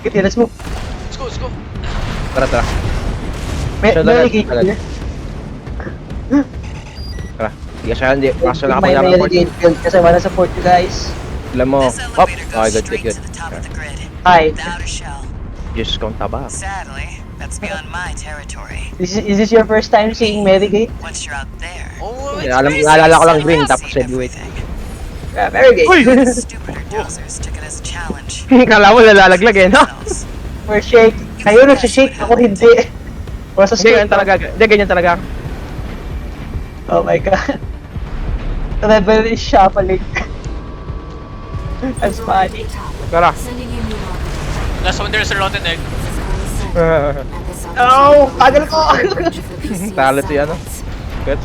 Okay, let's move. Let's go. Tara. Melee gate here. Tara. Hindi. Pasok lang ako May ng melee report. gate build kasi I wanna support you guys. Alam mo. This Hop. elevator Okay, goes good. straight to the top of the grid. Hi. The outer shell. Diyos kong taba. Sadly, that's beyond my territory. Is this your first time seeing melee gate? Once you're out there, Oh, Naalala ko lang green tapos seen heavyweight. everything. Yeah, melee gate. Uy! Stupider dozers took it as a challenge. Kala mo nalalaglag eh, no? Themselves. We're shake. Kayo nagsishake, ako hindi. Basta Hindi, ganyan talaga. Hindi, ganyan talaga. Oh my god. The level is shuffling. That's funny. Tara. Last one, there's a rotten egg. Oh, tagal ko! Talo to yan, no? Good.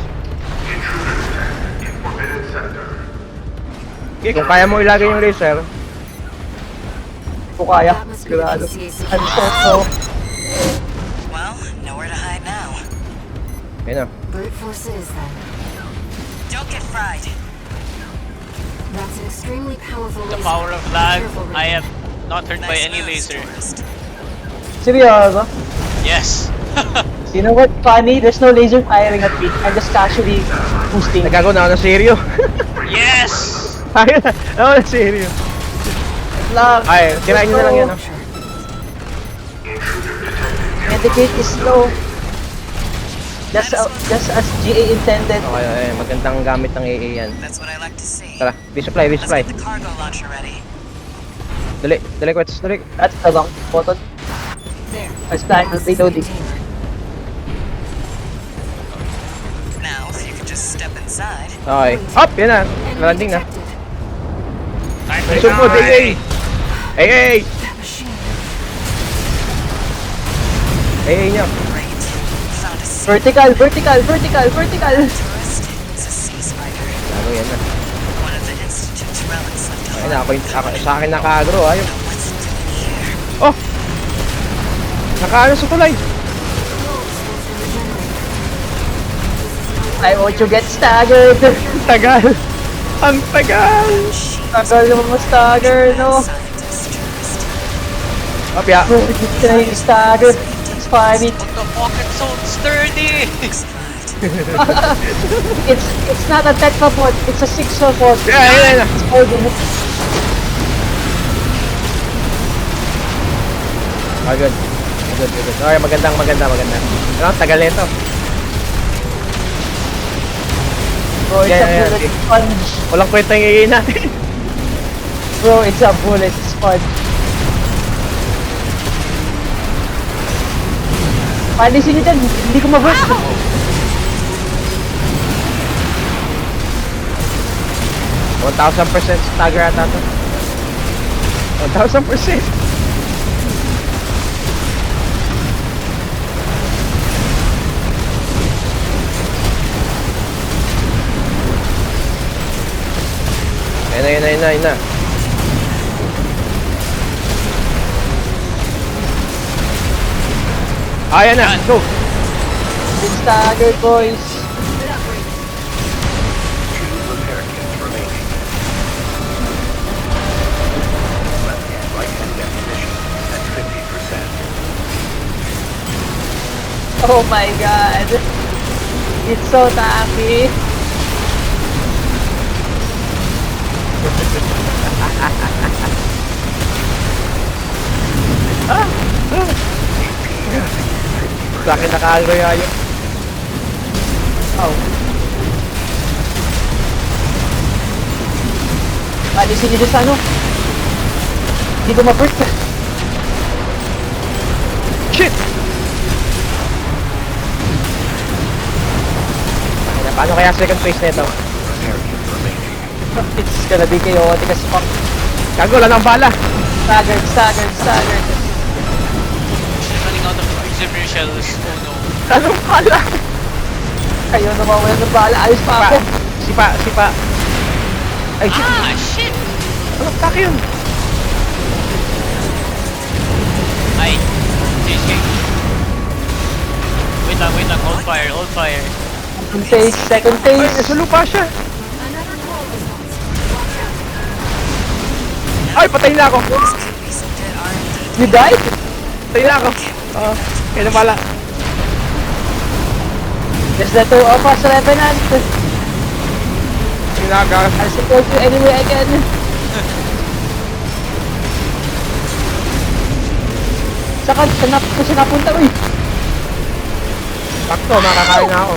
Okay, kung kaya mo ilagay yung laser, Kung kaya, sigurado. I'm so. Well, nowhere to hide now. ayun na. Brute force it is then. Don't get fried. That's an extremely powerful The laser. power of lag. Careful, I Rick. am not hurt by Nice any moves, laser. tourist. Seryoso? Yes. You know what? Funny, there's no laser firing at me. I'm just casually boosting. Nagago na ako ng seryo. Yes. Ayun na. Ako ng seryo. Lang. Ay, tirahin nyo na lang yan, no? Medicate is slow. Just as GA intended. Okay, magandang gamit ng AA yan. That's what I like to see. Tara, resupply. Let's get the cargo launcher ready. Dali, Quets, dali. That's the wrong button. There. I stand on reloading. Now, if you could just step inside. Okay. Up! Yan na. Landing na. Time to Sugod, AA! die. AA! AA niya. Great. Found a sea Vertical. tourist. It's a sea spider. Ano yan na. One of the Institute's relics left Ayun alive. na, ako, sa akin naka-agro. Ayun. Now what's it doing here? Oh! Naka-ano sa kulay. I want you get staggered. Tagal. Ang tagal. Tagal naman mo stagger, no? Scientist tourist. Up, ya. Hindi na yung stagger. It's funny. What the fuck? It's so sturdy. It's not a Tetrabot. It's a 6-bot. Yan na. It's holding it. Ah, good. Okay, maganda. Ano, ang tagal nito. Bro, it's Yeah, a yeah, bullet yeah. sponge. Walang kwenta yung AA natin. Bro, it's a bullet sponge. Palisin nyo dyan. Hindi ko ma-burst. Oh, 1,000% stagger ata to. 1,000%. Ayun na. Ayan na, go! It's staggered, boys. Oh my god. It's so tacky. Sa akin naka-agro yayo. Oh. Alisin nyo dyan sa ano? Hindi ko ma-burst. Shit! Paano kaya second phase nito? It's gonna be chaotic as fuck. Gago, wala ng bala. Staggered. Running out of exhibitor shells. Oh no. Anong bala? Kayo naman wala ng bala. Ayos pa ako. Sipa. Ay, shit. Ah, shit! Anong tak yun? Ay, JK. Wait lang. Hold fire. Second Ay, phase. nasa lupa siya. Ay, patay na ako. This could be some good R&D You died? Tayo na ako. Oo, kaya na pala. There's the two of us, Revenant. Sinaga. I'll support you any way I can. Saan napunta, uy? Sakto, makakain na ako.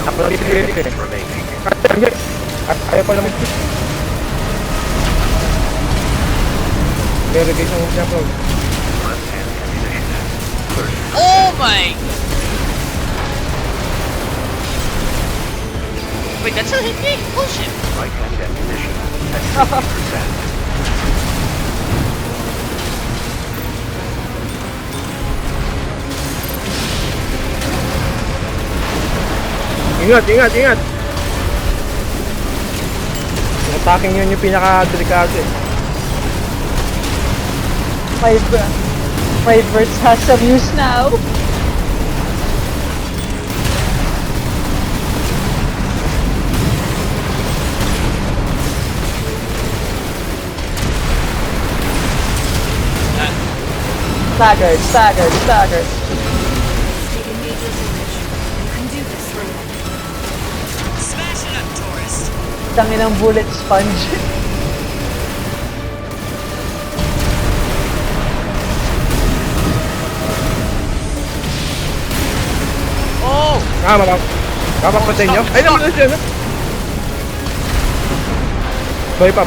Ako lang dito eh. At ayaw pa naman. Meron dito ang jump roll. Oh my! Wait, that's a hit me? Bullshit! Ingat, ingat, ingat! Yung attacking yun yung pinaka-delikado eh. My birds has some use now. Staggered. Taking major damage. You can do this, Raven. Smash it up, tourist. Tangin ng bullet sponge. Oh! Mapapatay nyo? Ay, naman na siya, no? Boy pa.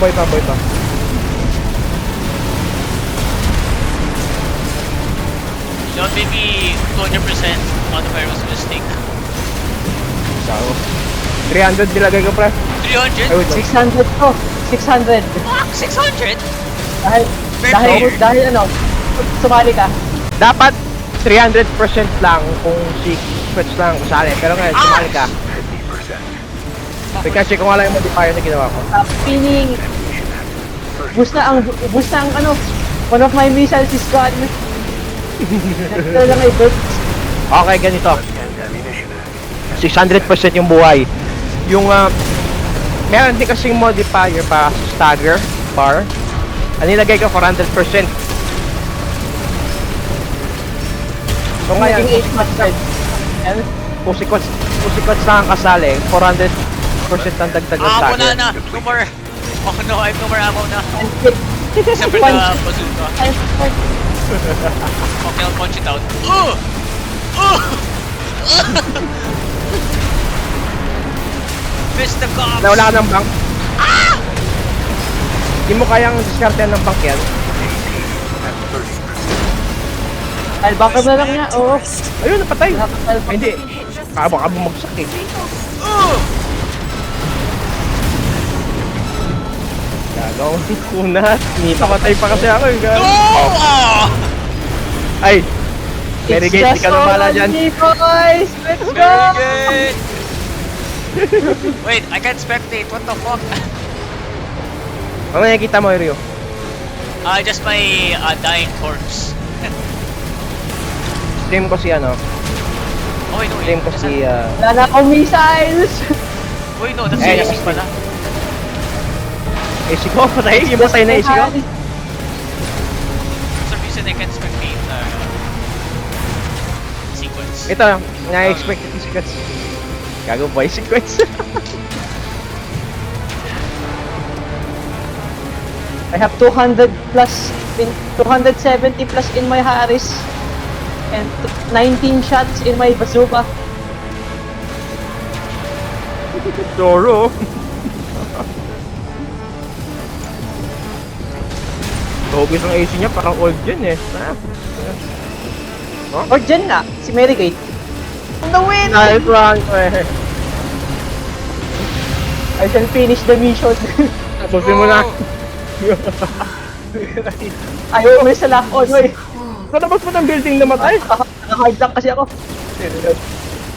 You know, maybe 200% modifier was a mistake. Sao. 300 nilagay ko, pre. 300? Ay, wait lang. 600 to. 600. Fuck! 600? Dahil ano, sumali ka. Dapat 300% lang kung si switch lang kasali. Pero ngayon, sumali ka. Kasi kung wala yung modifier na ginawa ko. Pining. Boost na ang ano, one of my missiles is gone. Ito lang ay bird. Okay, ganito. 600% yung buhay. Yung, meron din kasing modifier pa sa stagger bar. Ang nilagay ko 400%. So ngayon, Naging 800. kung si Kots na ang kasali, 400% ang dagdag ng Ammo stagger. na! No more! Oh no, I have no more ammo na. And hit. Except for the bazooka. Okay, I'll punch it out. Missed the cops! Nawala ka ng bank. Hindi mo kayang diskartehan ng bank yan. Albaka na lang niya, oo. Ayun, napatay. Ay, hindi. You can hit just Baka bumagsak eh. Gagawin ko na. Napatay pa kasi ako eh. Oh! Ay! Very good, hindi ka na bahala dyan. me, boys! Let's go! Very good! Wait, I can't spectate. What the fuck? Ano nakikita mo, Ryo? Just my dying corpse. Stream ko si ano? Oh wait, no, wait. Stream ko si... Wala na akong missiles! Wait, no, that's Eh, AC pala. AC ko, patay. Yung patay na AC ko. For some reason, I can't spectate sequence. Ito, na-expect yung sequence. Gago boy sequence. I have 270 plus in my Harris. And 19 shots in my bazooka. Doro. Togis ang AC niya, parang old gen eh. Or dyan nga, si Mary Kate. On the win! Nice one, eh. I shall finish the mission. Susin mo na. Ayaw ulit sa lock on, wey. Sa labas mo ng building namatay. Naka-hard lock kasi ako.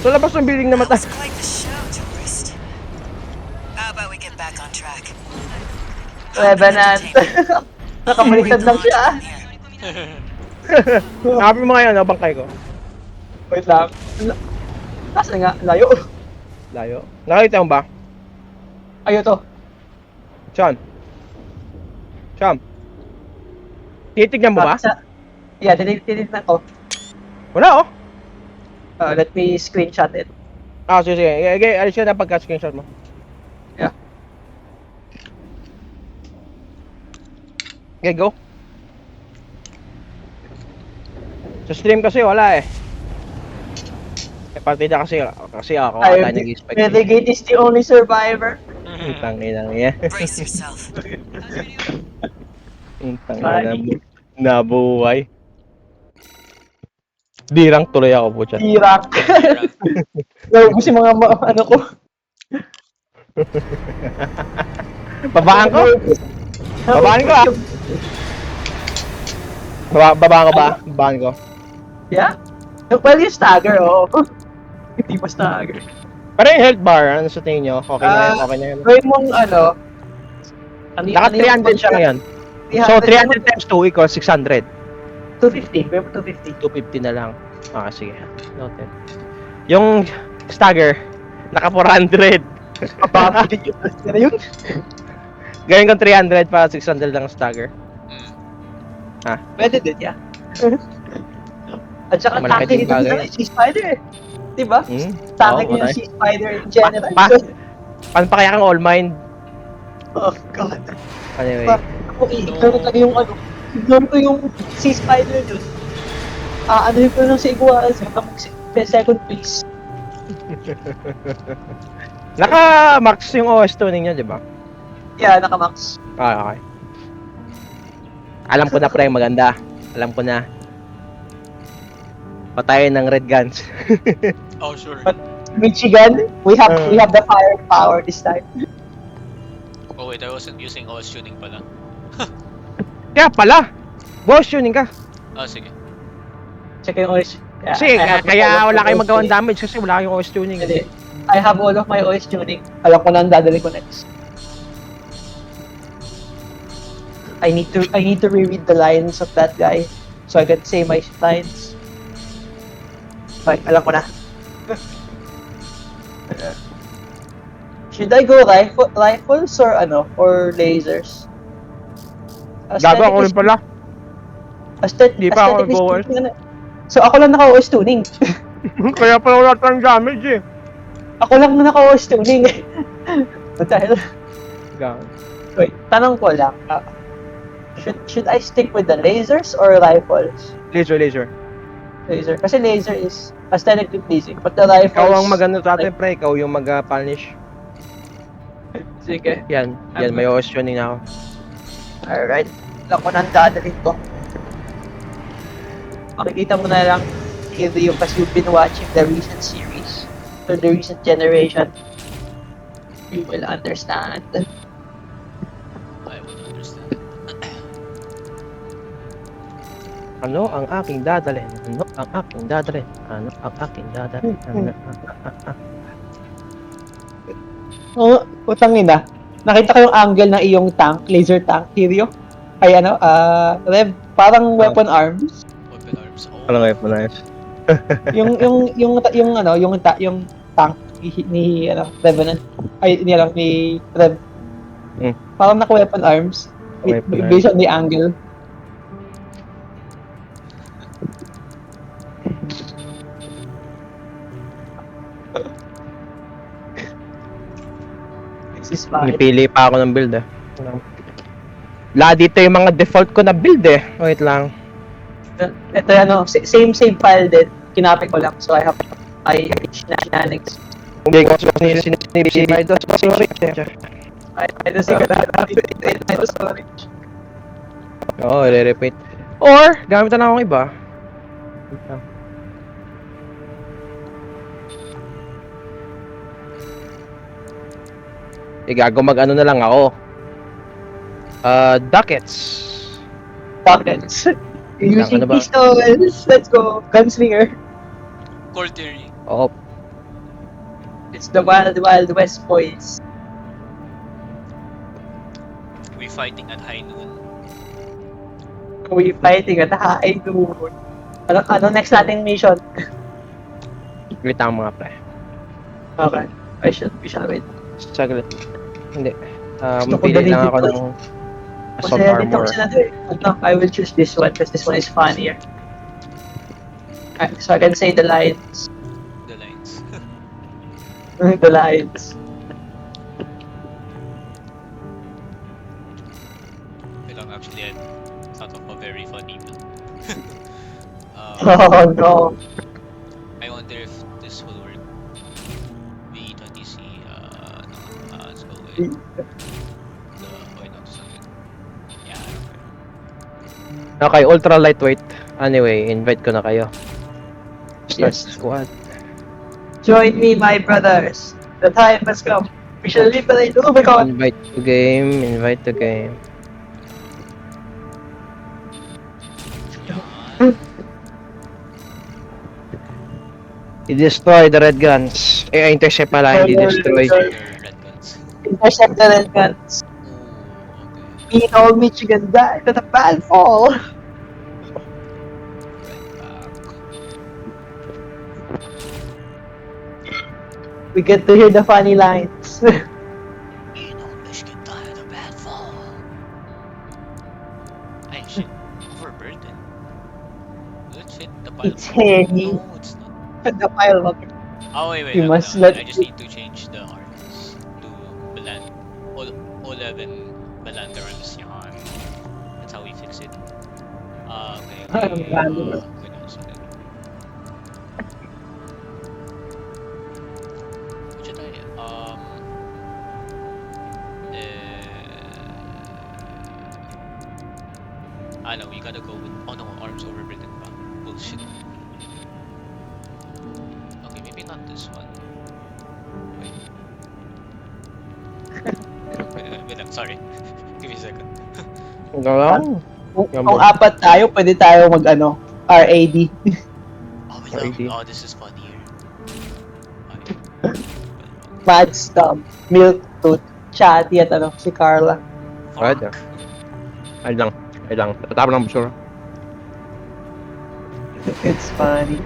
Sa labas ng building That namatay. was quite the show, tourist. How about we get back on track? Revenant. Nakabaliktad lang siya. Nakapin mo ngayon, bangkay ko. Wait lang. Nasaan nga? Layo. Layo. Nakita mo ba? Ayaw to. Saan? Siyam. Titignan mo ba? Yeah, delete na ko. Wala oh. Let me screenshot it. Ah, sige. Alis ka na pagka-screenshot mo. Yeah. Okay, go. Sa stream kasi wala eh. Partida kasi ako ata nag-expect. Renegade is the only survivor. Tangina niya. Brace yourself. Tangina mo. Nabuhay. Dirang tuloy ako po siya. Hirap. Naubos yung mga ano ko. Babaan ko? Babaan ko ah. Babaan ko ba? Babaan ko. Yeah? Well, yung stagger, oh. Hindi pa stagger. Pero yung health bar, ano sa tingin nyo? Okay na yun? Okay na yun? Gawin mong ano. Naka 300 siya ngayon. So 300 times 2 equals 600. 250. Gawin mo 250. 250 na lang. Ah, sige. Noted. Yung stagger, naka 400. Kapapit yung na yun. Gawin kong 300 para 600 lang ang stagger. Pwede din, yeah. At saka Malaki tanking din bagay. ito yung Sea Spider eh. Diba? Tanking Oo, yung patay. Sea Spider in general. Paano pa kaya kang all mind? Oh god. Anyway. Okay, ignore talaga yung ano. Ignore ko yung Sea Spider dun. Ano yung ko lang sa Iguanas. Second place. Naka-max yung OS tuning niya, di ba? Yeah, naka-max. Ah, okay. Alam ko na pre, maganda. Alam ko na. Patayin ng red guns. Oh, sure. Michigan, we have the firepower this time. Oh, wait, I wasn't using OS tuning pala. Kaya pala! Boss, tuning ka. Ah, sige. Check yung OS. Kasi kaya wala kayong magawang damage kasi wala kayong OS tuning. Hindi. I have all of my OS tuning. Alam ko na ang dadali ko next. I need to reread the lines of that guy so I can say my lines. Okay, alam ko na. Should I go rifles or or lasers? Gago ako rin pala. Di pa ako nag-OS. So ako lang naka-OS tuning. Kaya pala wala tayong damage eh. Ako lang na naka-OS tuning. Dahil, Gago. wait, tanong ko lang. Should I stick with the lasers or rifles? Laser. Laser. Kasi laser is aesthetically pleasing. But the rifles... Ikaw ang magano sa atin pre, ikaw yung mag-punish. Sige. Yan, may OS tuning na ako. Alright. Alam ko na ang dadalhin ko. Makikita mo na lang yung kasi you've been watching the recent series or the recent generation. You will understand. I will understand. Ano ang aking dadalhin? Ano ang aking dadalhin? Ano ang aking dadalhin? Oo, utangin na. Nakita ko yung angle ng iyong tank, laser tank, Kiryu. Ay Rev, parang weapon arms. Open arms. Oh. Ano nga yung punayos? yung tank ni Revenant. Ay, ni Rev. Parang naka-weapon arms. Weapon Based on the angle. This is fine. Pipili pa ako ng build eh. Lahat dito yung mga default ko na build eh. Wait lang. Ito same file din. Kinapit ko lang. So I shenanigans. Hindi ko sinipisi ito. Sorry. Sorry. Oo, i-repeat. Or, gamitan na akong iba. Gago mag-ano na lang ako. Duckets. Buckets. Using Ano ba? pistols. Let's go. Gunslinger. Core theory. Oo. It's the wild west boys. We fighting at high noon. We fighting at high noon. Ano next nating mission? Wait lang mga pre. Okay. We shall wait. Saglit. Hindi. Gusto ko Pili lang dali ako dito. ng... Assault Kasi dito armor. kasi na no, I will choose this one because this one is funnier. So I can say the lines. The lines. The lines. Wait lang, actually, I thought of a very funny one. Oh no. I wonder if this will work. V20C, no. Let's go with the. Wait, no, this not good. Yeah, okay. Okay, ultra lightweight. Anyway, invite ko na kayo. Start Yes. squad. Join me, my brothers. The time has come. We shall liberate Rubicon. Invite to game, invite to game. I-destroy the red guns. Intercept pala, hindi destroy. Their red guns. Intercept the red guns. Oh, Me and all Michigan die to the battle. okay. Red back. We get to hear the funny lines. You know, Michigan die the bad fall. Ay, shit. Overburden. Let's hit the pile. It's heavy. No, it's not. The pile of Oh, wait. You no, must no, let I just need to change the arms to O11 Belanderans yan. That's how we fix it. Okay. Random. Okay, no, so then. What should I do? I know, we gotta go with. Oh no, arms overburden pa. Bullshit. Okay, maybe not this one. Wait. Wait lang, sorry. Give me a second. Galang. Kung apat tayo, pwede tayo mag RAD. Oh, wait Sorry, lang. Oh, this is funnier. Mad Stump, Milk Tooth, Chatty at si Carla. Pwede. Ay lang. Tatapos lang basura. It's funny.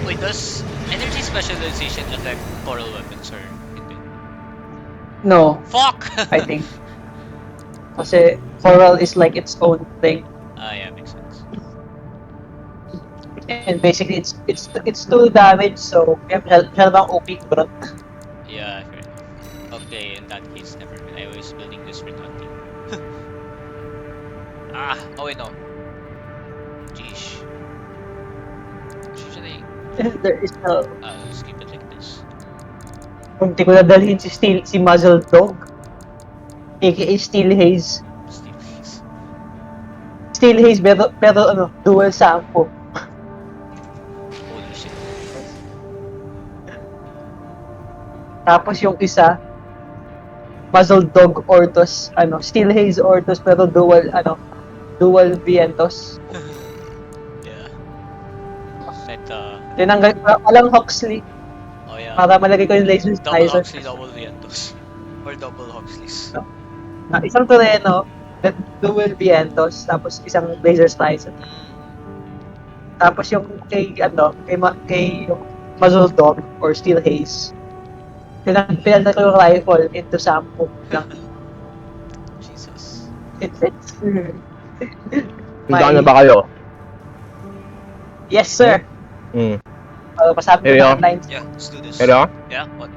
Wait, does energy specialization affect coral weapons or hindi? No, Fuck! I think. Kasi Coral is like its own thing. Yeah, makes sense. And basically, it's 2 damage, so siya bang OP bro? Yeah, fair enough. Okay, in that case, never mind. I was building this for nothing. Oh wait, no. Jeez. Should I There is no... just keep it like this? Kung di ko nadalhin si Muzzle Dog, aka Steel Haze. Steel Haze. Steel Haze, pero dual sampo. Holy shit. Tapos yung isa, Muzzle Dog Ortos, Steel Haze Ortos, pero dual Vientos. Yeah. Set, Tinanggal ko walang Huxley, oh yeah. para malagay ko yung laser Double slicer. Huxley, double Vientos. Or double Huxleys. Isang Toreno, dual Vientos, tapos isang laser slicer. Tapos yung kay yung Muzzle Dog or Steel Haze, pinalitan ko yung rifle into sampo lang. Jesus. It's Handa na ba kayo? Yes, sir. Pasabi ko Seryo? na lines. Yeah, let's do this. Pero? Yeah, what?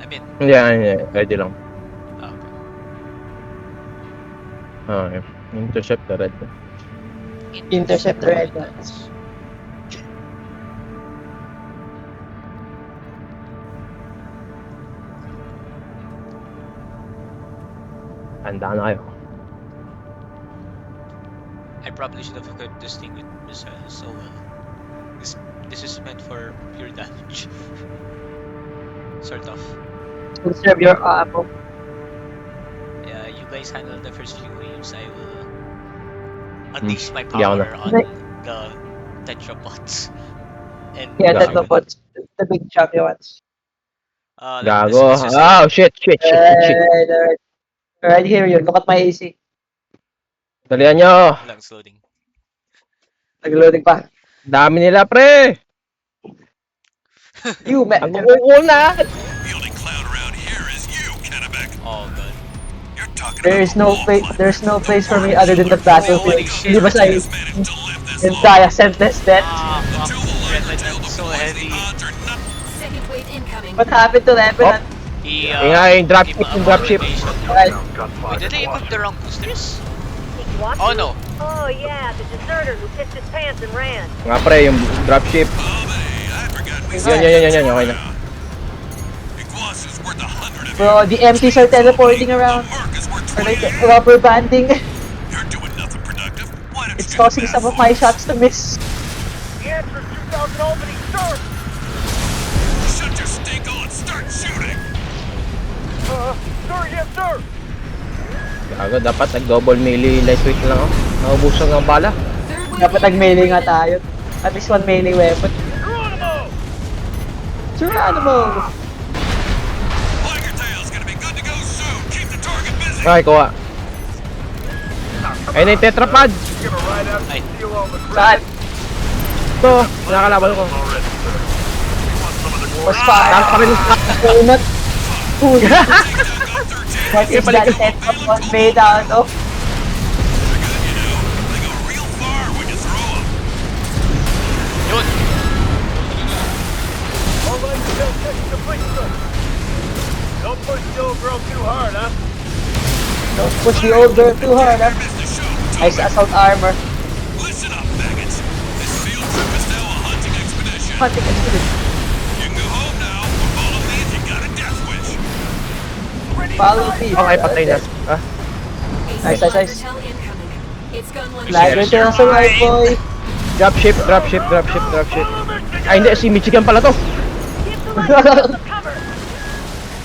I mean, Hindi. Ready lang. okay. Okay. Intercept the red. Intercept the red ones. Handa na kayo. I probably should have equipped this thing with missiles, so this is meant for pure damage. Sort of. Conserve your ammo. Yeah, you guys handle the first few waves. I will unleash my Yeah, power no. on the tetrapods. And Yeah, Gago. that's the pots. The big chunky ones. like, Gago. this is just Oh, shit. Alright, here you. Look at my AC. Dalihan nyo. lang loading. Nag-loading pa. Dami nila, pre. You, man. Ang kukunan. The only clown around here is you, Kennebec. Oh god. There's no place for me other than the battlefield. Holy shit. Hindi ba sa yung Gaia senseless death? Ah, fuck. Revenant so heavy. Second wave incoming. What happened to Revenant? He, Yung nga, yung dropship, yung dropship. Right. Wait, did they equip the wrong boosters? Oh no. Oh yeah, the deserter who pissed his pants and ran. Nga pre, yung dropship. Yan, okay na. Bro, the MTs are teleporting around. Or like rubber banding. It's causing some of my shots to miss. The answer is 2000 Albany, sir! Shut your stink and start shooting! Sir, yes, sir! Gago, dapat nag-double melee lightweight lang ako. Naubusan ng bala. Third wave Dapat nag-melee nga tayo. At least one melee weapon. Geronimo! Tiger Tail's gonna be good to go soon. Keep the target busy. Okay, kuha. Ayun na yung tetrapod. Ay. Saan? Ito, nakakalaban ko. Was fire. Tank pa rin yung Donut. Food. What is that tetrapod made out of? They go real far when you throw them. Yun. All right, still taking the place, sir. Don't push the old girl too hard, huh? Don't push the old girl too hard, huh? Missed the show. Nice assault armor. Listen up, maggots. This field trip is now a hunting expedition. Hunting expedition. You can go home now, or follow me if you got a death wish. Follow me. Okay, patay na. Ah, Nice, nice, nice. Patel incoming. It's gun one. Flagger tail sa right, boy. dropship. Ay, hindi, si Michigan pala to.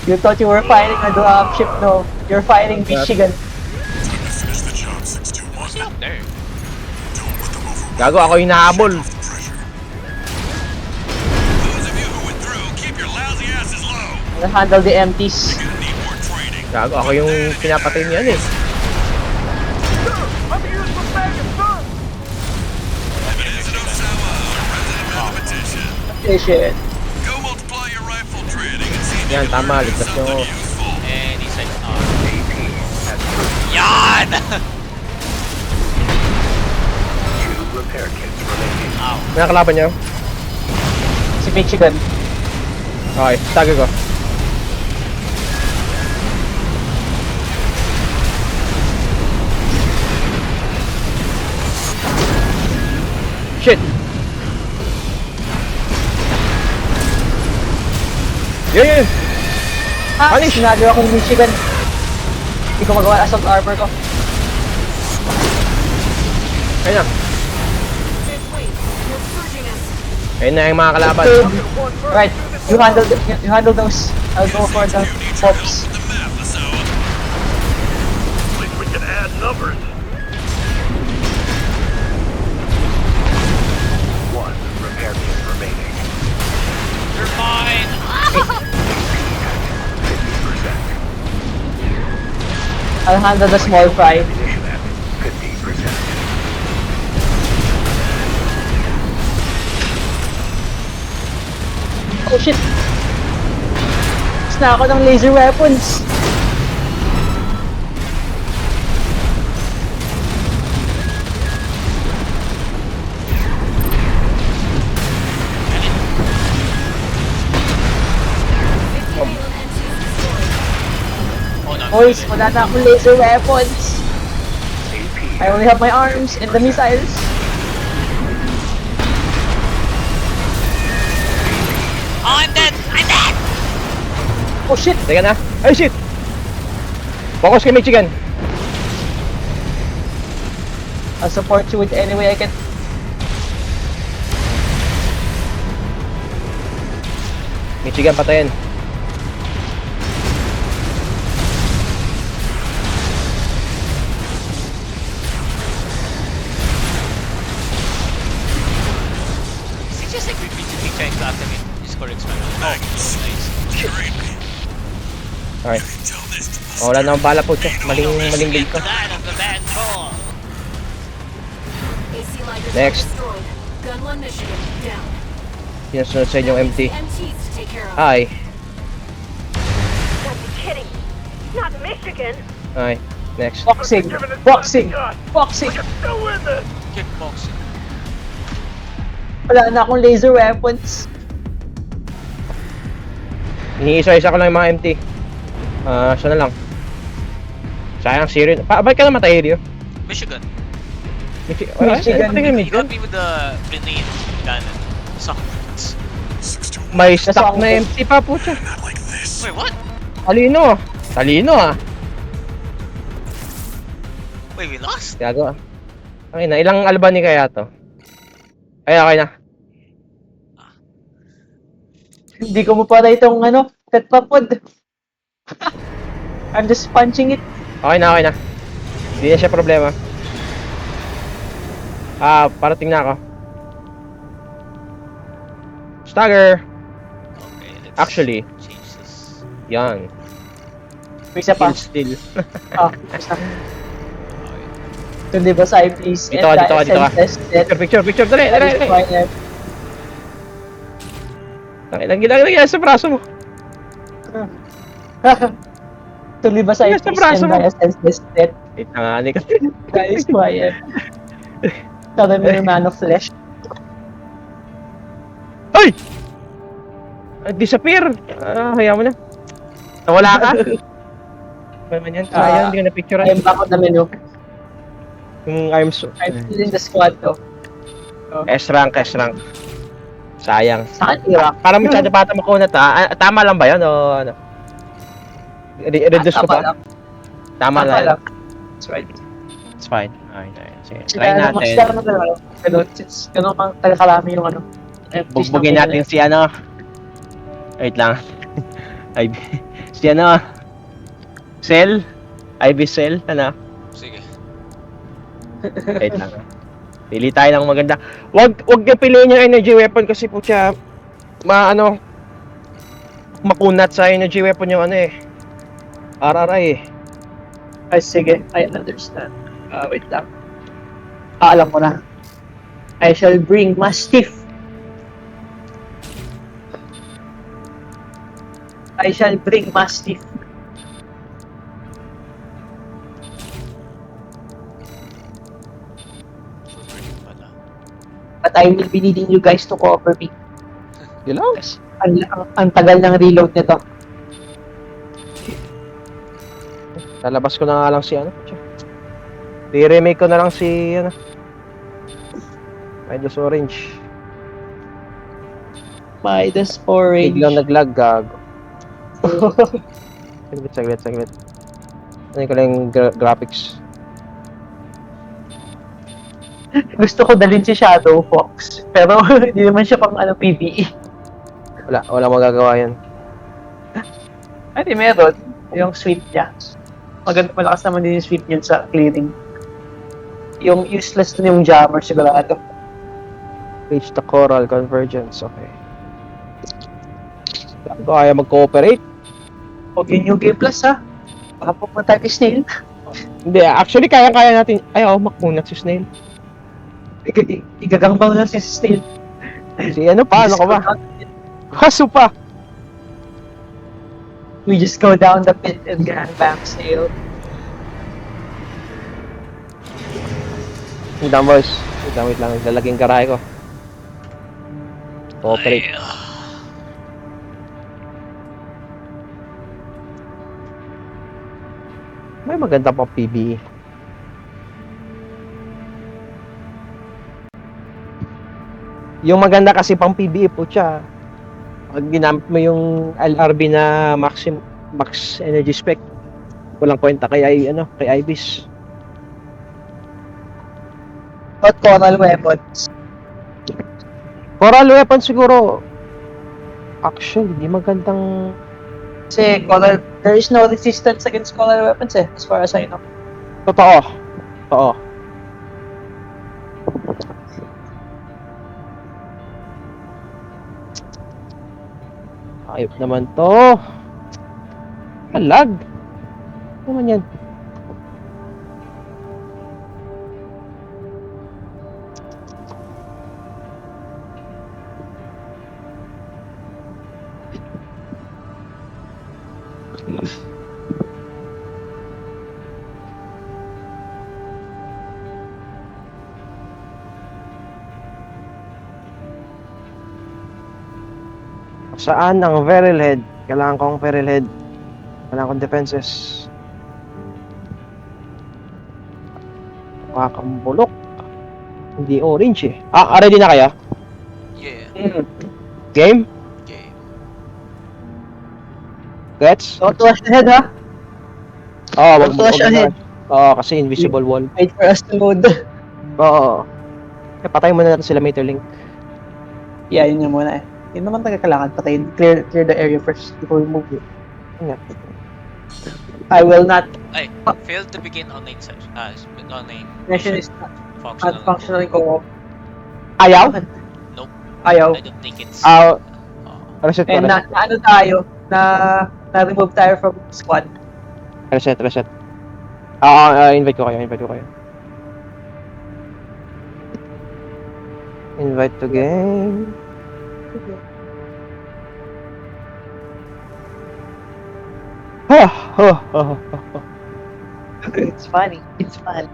You thought you were fighting a dropship, no? You're fighting Michigan. Finish the job, 621. What's up there? Don't let them overrun Gago, ako yung nahabol. the pressure. Those of you who went through, keep your lousy asses low. I'll handle the empties. You're gonna need more training. Gago, ako yung pinapatay niyan eh. Sir, I'm here for maggots, sir! Evidence in Osawa, our resident mathematician. Shit. Go multiply your rifle training and see if Yan, you can tama, learn ligtas something nyo. useful. And he's like, Yan! Ow. May nakalaban niyo? Si Michigan. Okay, stagger ko. Shit! Yun! Ah, Punish! sinagyo akong Michigan. Hindi ko magawa assault armor ko. Ayun na. Fifth wave. You're surging us. Ayun na yung mga kalaban. Right, you handle those. I'll go for the pops. The map, Osawa. At least we can add numbers. You're fine! I'll handle the small fry. Oh shit! Gusto na ako ng laser weapons. Oh no. Boys, wala na akong laser weapons. I only have my arms and the missiles. Oh, I'm dead! I'm dead! Oh shit! Teka na. Ay, shit! Focus kay Michigan. I'll support you with any way I can. Michigan, patayin. Is he just like repeatedly trying to activate his core expansion? Oh, nice. Trade me. Okay. Tell this to the Oh, wala na akong bala po siya. Maling build ko. That of the bad call. AC Liger Next. destroyed. Gun one Michigan down. Sinasunod sa inyong MT. MTs to take care of. Hi. Gotta be kidding. Not Michigan. Okay, next. Boxing! Give it a Boxing! shot. Boxing! We can still win this. Kickboxing. Wala na akong laser weapons. Iniisa-isa ko lang yung mga MT. Siya na lang. Sayang, Sirio. Ba't ka namatay, Rio? Michigan. Michigan. You got me with the grenade cannon. Suck. 6-2. May stock Nasa na ako. MT pa po siya. Not like this. Wait, what? Talino. Talino ah. Wait, we lost? Gago. Okay na, ilang Albany kaya to? Ay, okay na. Hindi ko mo pala itong petpapod. I'm just punching it. Okay na, okay na. Hindi na siya problema. Parating na ako. Stagger. Okay, let's Actually. change this. Yan. May isa pa. Still. Basta. Okay. Ito di ba sa please? Dito ka. Picture. Dali. Lagi sa braso mo. Tuloy ba sa Yes, sa braso mo. senseless. Wait, nanganik ka. Guys, quiet. Sabi mo yung man of flesh. Ay! Disappear! Hayaan mo na. Nawala ka? Ano man yan? Sayang, hindi ko na-picturean. I'm back on the menu. Yung I'm so... I'm still in the squad though. S-rank. Sayang. Saan Iraq? Parang masyado bata mo kunat tama lang ba yun o ano? Reduce ko pa? Tama lang. That's right. It's fine. Okay. Sige, try natin. Ganun pang talakalami yung Bugbugin natin si Wait lang. Si Cell? Ivy Cell? Sige. Wait lang. Pili tayo ng maganda. Wag niyo piliin yung energy weapon kasi po siya makunat sa energy weapon yung RRI eh. Ay, sige. I understand. Wait lang. Alam ko na. I shall bring Mastiff. Pala. But I will be needing you guys to cover me. Yun lang. Ang tagal ng reload nito. Lalabas ko na nga lang si I-remake ko na lang si Midas Orange. Midas Orange. Biglang naglag, gago. Saglit. Ano ko lang yung graphics. Gusto ko dalhin si Shadow Fox. Pero hindi naman siya pang PvE. Wala magagawa yan. Ay, di meron. Yung sweep niya. Maganda, malakas naman din yung sweep niya sa clearing. Yung useless na yung jammer sigurado. Reach the coral convergence. Okay. Kaya mag-cooperate? Huwag yun yung Game Plus ha. Baka pupunta tayo kay Snail. Hindi, actually kaya natin. Ay, makunat si Snail. Igagangbang lang si Snail. Si paano ka ba? Kaso pa. We just go down the pit and gangbang Snail. Wait lang, boys. Wait lang. Lalaging garahe ko. Cooperate. May maganda pang PBE. Yung maganda kasi pang PBE po siya. Pag ginamit mo yung LRB na max energy spec, walang kwenta kay Ibis. Not coral weapons. Coral weapon siguro. Actually, di magandang. Kasi coral, there is no resistance against coral weapons as far as I know. Totoo. Ayop naman to. Lag. Ano naman yan? Saan ang Feral Head? Kailangan kong Feral Head. Kailangan kong defenses. Kakambulok. Hindi orange eh. Ready na kayo? Yeah. Game? Game. Gets? Don't rush ahead, ha? Oo, Don't rush ahead. Oo, kasi invisible wall. Wait for us to load. Oo. Patay muna natin sila Materlink. Yeah, yun yung muna eh. Yun naman talaga kailangan patayin. Clear the area first before we move. Ano? I will not. Ay, failed to begin online session. Online Mission is functional. not functioning ko. Ayaw? Nope. Ayaw. I don't think it's... Ah, oh. reset ko, And na reset. ano tayo, na-remove tayo from squad. Reset. Invite ko kayo. Invite to game. It's funny. It's fun.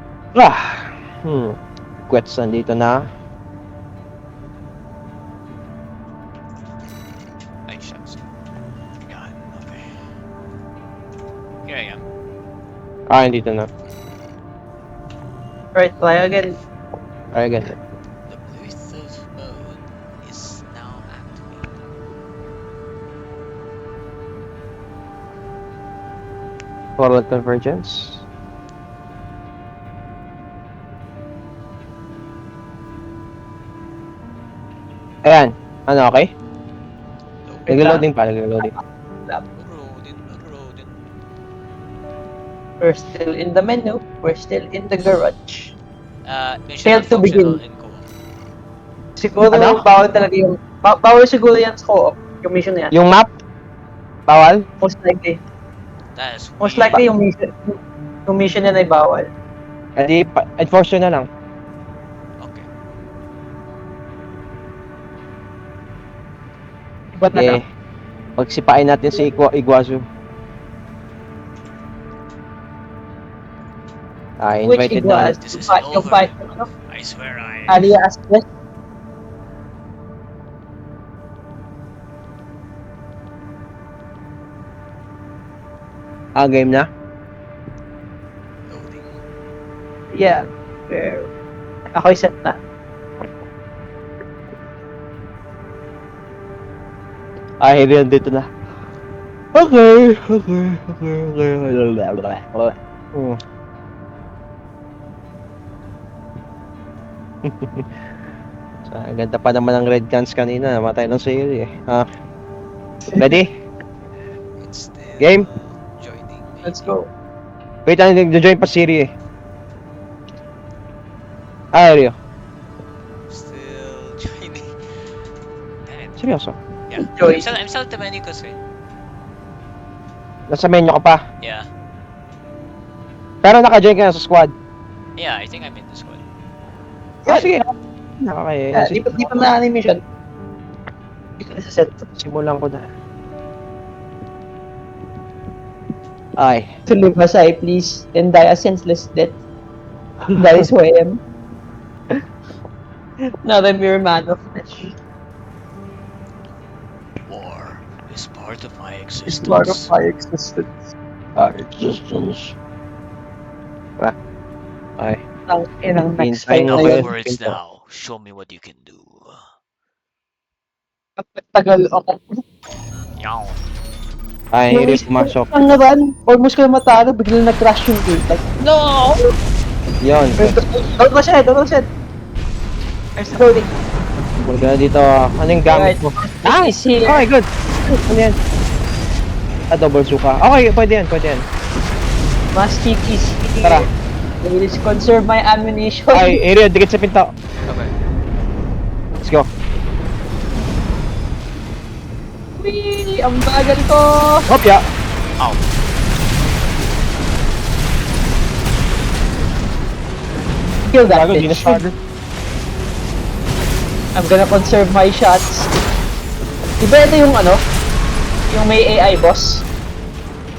Quets nandito na. Ay, shucks. God, okay. Here I am. Nandito na. Alright, fly again. Again. The Bluetooth mode is now activated. Forward convergence. Ayan. Ano, okay? Nag-loading pa. Rodin. We're still in the menu. We're still in the garage. Mission Failed to functional begin. in co-op. Siguro Ano? bawal talaga yung... Bawal siguro yan sa co-op. Yung mission na yan. Yung map? Bawal? Most likely. That is Most weird. likely yung mission yan ay bawal. Hindi, enforce nyo na lang. Okay. Ba't na Okay. Pagsipain natin si Iguazu. Which Invited na. igual? This is Yung over. fight. I swear I... Alias West. Game na? Loading. Yeah. Ako'y set na. Rian dito na. Okay. Ganda pa naman ng red cans kanina. Namatay ng sale eh. Ready? It's still Game? joining. Let's go. Wait, nag-join pa Siri eh. Rio. Still joining. Damn it. Seryoso? Yeah. Join. I'm still at the menu kasi. Nasa menu ka pa. Yeah. Pero naka-join ka na sa squad. Yeah, I think I'm in this one. Sige. Okay. Yeah, di pa na animation. Sa set. Simulan ko na. Ay. To live as I please and die a senseless death. That is who I am. Not a mere man of flesh. War is part of my existence. It's part of my existence. Existence. Ay. Ang inang next Hintay time na na Enough kayo. yun. words Pinto. now. Show me what you can do. Tagal ako. Yawn. Ay, hindi pumasok. Ang naman, almost kayo matalo, biglang nag-crash yung game. Like, no! Yun. Don't rush ahead, don't rush ahead. There's loading. Huwag ka na dito. Ano yung gamit mo? Nice here. Okay, good. Ano yan? Double suka. Okay, pwede yan. Must keep easy. Tara. Please conserve my ammunition. Ay, area, dikit sa pinto. Okay. Let's go. Wee! Ang bagal ko! Hopya. Ow. Kill that Bago, di na bitch. stagger. I'm gonna conserve my shots. Diba ito yung ano? Yung may AI boss?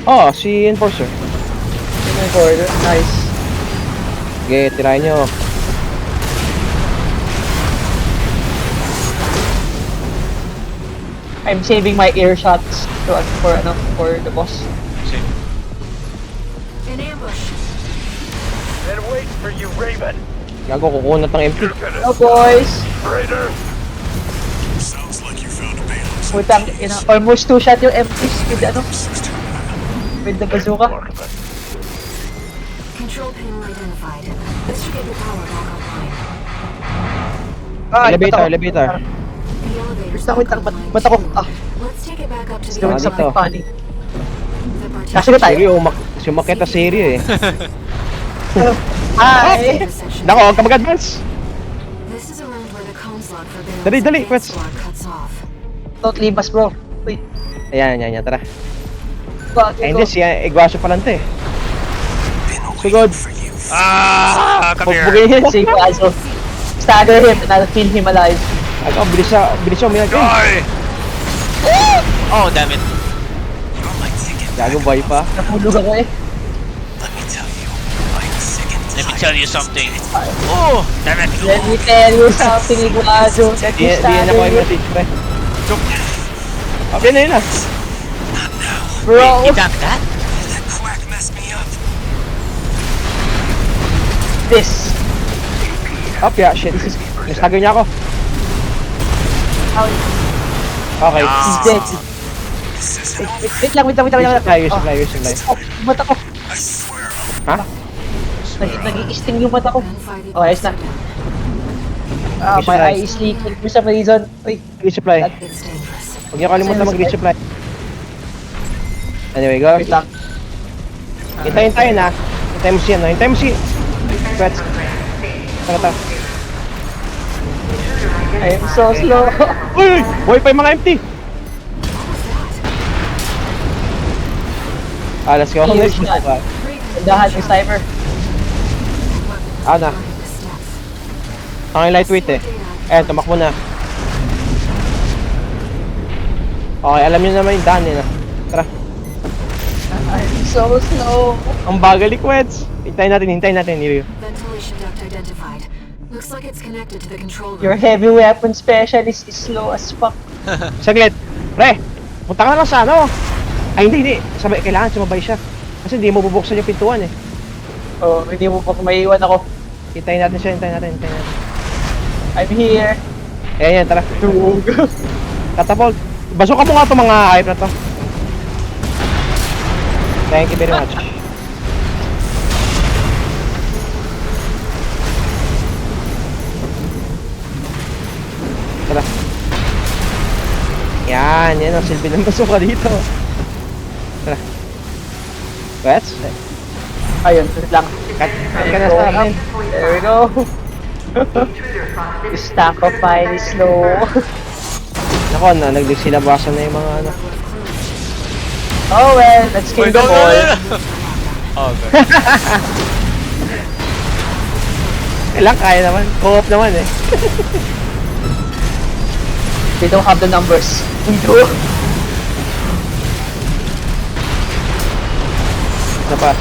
Oh, si Enforcer. Yung may border. Nice. Sige, tirahin nyo. I'm saving my ear shots for the boss. Same. In ambush. Then wait for you, Raven. Gago, kukuha na tang MP. You're gonna Oh boys! traitor. Sounds like you found a base. Putang ina, almost two shot yung MPs with the bazooka. Mark, but Control panel identified. This should get your power back online. Ah, Elevator, ba't ako- elevator. The elevator's Wait lang, back ba't online. ba't ako, Let's take it back up to the doing Ah, something dito. funny. The Kasi partition. ba tayo? Seryo, sumakit na seryo eh. Hi! Section. Nako, huwag ka mag-advance. This is around where the comms log for Baron's Dali, dali, advanced Quets. squad cuts off. Don't leave us, bro. Wait. Ayan, ayan, ayan, tara. Ba, Ay, hindi, siya, Igwaso pa lang to eh. Sugod. Ah, come here. Pagbugin Si Quazo. Stagger him and I'll kill him alive. Ako, bilis siya umilag eh. Die! Oh, damn it. Gago, buhay pa. Napulog ako eh. Let me tell you something. Oh, damn it. Let me tell you something, Quazo. Let Di me yan ako stagger yung you. message pre. Okay na yun ah. Bro, Wait, you tapped that? this. Up ya, shit. Nastagger niya ako. Okay. He's dead. Wait lang. Supply, supply. Oh, mata ko. Ha? Nag-i-sting yung mata ko. Identify the Oh, ayos na. Resupply. My eye is leaking for some reason. Wait, Resupply. It's dangerous. Huwag niyo kalimutan mag-resupply. Anyway, go. wait lang. Hintayin tayo na. Hintayin mo siya, no? Hintayin mo si... Quets. Tara. I am so slow. Uy! Buhay pa yung mga empty! Let's go. Here's Let's go. that. Dahan yung sniper. Na. The steps. Ang lightweight eh. Ayan, tumakbo na. Okay, alam niyo naman yung daan eh. Tara. I'm so slow. Ang bagal ni Quets. Hintayin natin, Nirio. Ventilation duct identified. Looks like it's connected to the control room. Your heavy weapon specialist is slow as fuck. Saglit. Pre, punta ka na lang sa ano. Ay, hindi. Kailangan sumabay siya. Kasi hindi mo bubuksan yung pintuan eh. Oh, hindi mo pa maiiwan ako. Hintayin natin. I'm here. Ayan, tara. Katapult. Basuka mo nga itong mga hype na to. Thank you very much. Tara. Yan ang silbi ng basuka dito. Tara. Quets? Ayun, wait lang. Cut ka na sa akin. There we go. Stack of file is slow. Nako, nagsilabasan na yung mga ano. Oh well, let's kill Wait, them all. Oh, good. Kailang kaya naman. Co-op naman eh. They don't have the numbers. We do. Isa pa.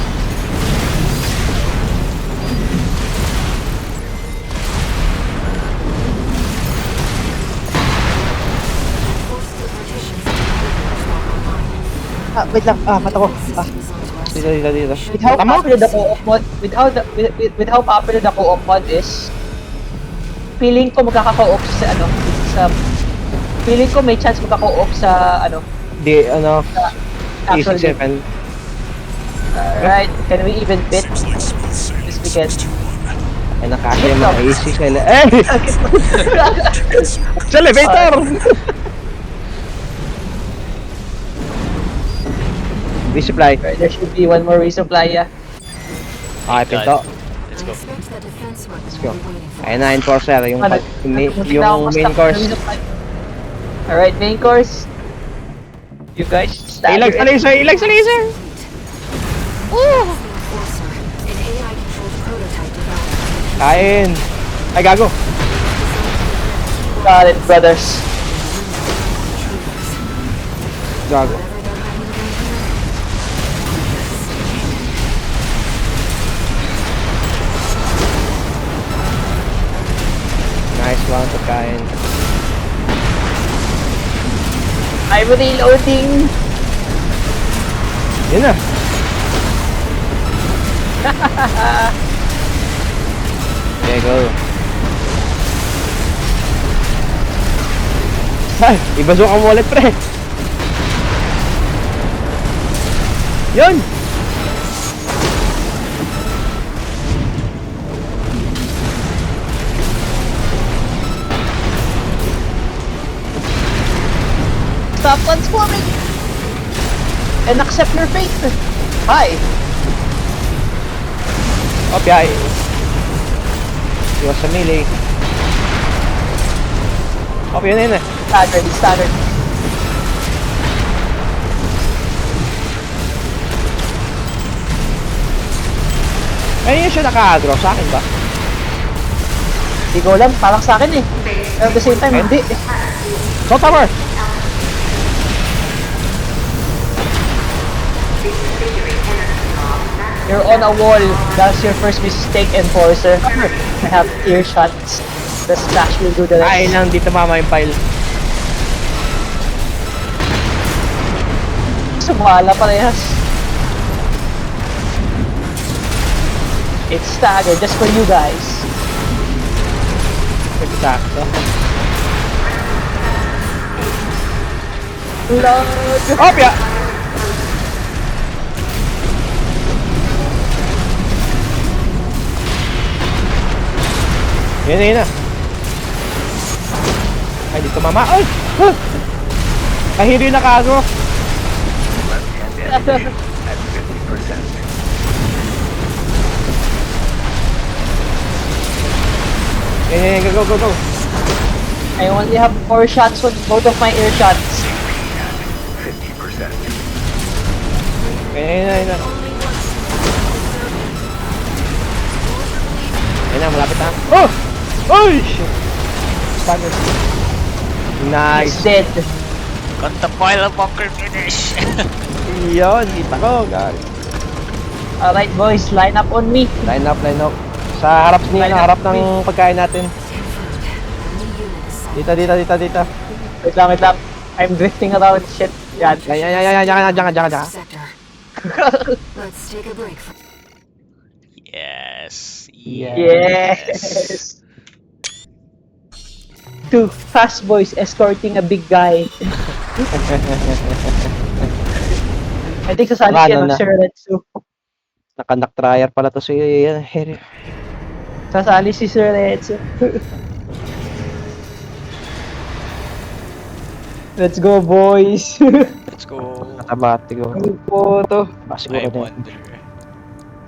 Wait lang. Mata ko. Dito. With how Tama? popular the co-op mod, with how popular the co-op mod is, feeling ko magkaka-co-op sa feeling ko may chance magka-co-op sa Di, ano, actual easy game. 7. Right, can we even bid this weekend? Ay, nakasya yung mga easy sila. Eh! Sa elevator! Resupply. Right, there should be one more resupply, yeah. Okay, pinto. Let's go. Let's go. Ayun na, enforcer. Yung main course. Alright, main course. You guys, Ilag sa laser! Ilag sa laser! Kain! Ay, gago! Got it, brothers. Gago. Nice one, pagkain. I'm reloading. Yun na. Okay, go. Ay, ibasuka mo ulit, pre. Yun! Stop transforming. And accept your fate. Hi. Opya, iwas sa melee. Opya na yun eh. Standard. Ayun yun siya naka-agro, sa akin ba? Hindi ko alam, parang sa akin eh. Pero at the same time, hindi. So, tower! You're on a wall. That's your first mistake, Enforcer. I have ear shots. The splash will do the rest. Ay lang, di tumama yung pile. Sumala parehas. It's staggered just for you guys. Exacto. Lord. Opya! Yun na. Ay, di tumama. Ay! Huh! Kahiri na kago. Left-hand ammunition at 50%. Yan, go. I only have 4 shots with both of my ear shots. 50%. Yan na. Yan na, malapit na. Oh! Ay! Shit. Stagger. He's Nice. dead. Got the pile of bunker finish. Yun, kita ko, guys. Alright boys, line up on me. Line up. Sa harap niya, harap ng pagkain natin. Dito. Wait lang. I'm drifting around shit. Yan. Diyan. Sector. Let's take a break. Yes. Yes. 2 fast boys escorting a big guy. I think sasali siya Ano ng na? Sir Retsu. Nakanak trier pala to si Harry. Sasali si Sir Retsu. Let's go boys. Let's go. Natabati ko. Ano po to? Siguro I din. wonder.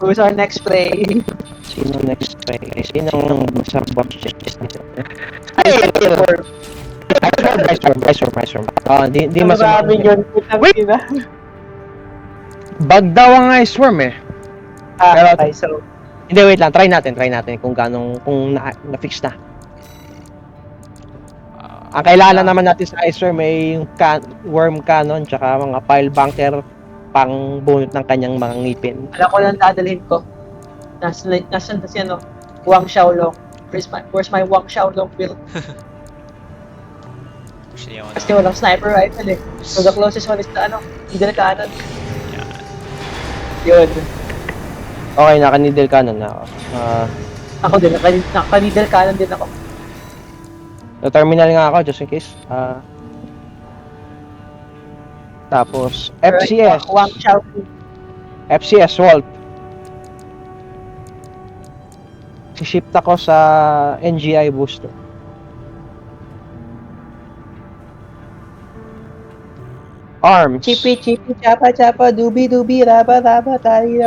Who's our next prey? Sino next try? Sinong sa box chest nito? Ay, Vice Storm. Di masama. marami yun. Wait! Ina. Bag daw ang Ice Worm eh. Pero- Okay, so Hindi, wait lang. Try natin kung na-fix na. Ang kailangan naman natin sa Ice Worm ay yung worm cannon tsaka mga pile bunker pang bunot ng kanyang mga ngipin. alam ko lang dadalhin ko. Nasaan na si ano? Wang Xiaolong. Where's my Wang Xiaolong build? Actually, I Kasi wanna... walang sniper rifle eh. So the closest one is the ano? Needle cannon. Yeah. Yun. Okay, naka-needle cannon na ako. Ako din, naka-needle cannon din ako. Na-terminal nga ako just in case. Tapos, FCS. Wang Xiaolong. FCS Walt. Si-shift ako sa NGI booster. Arms. Chippy, chapa, dubi, raba, tari,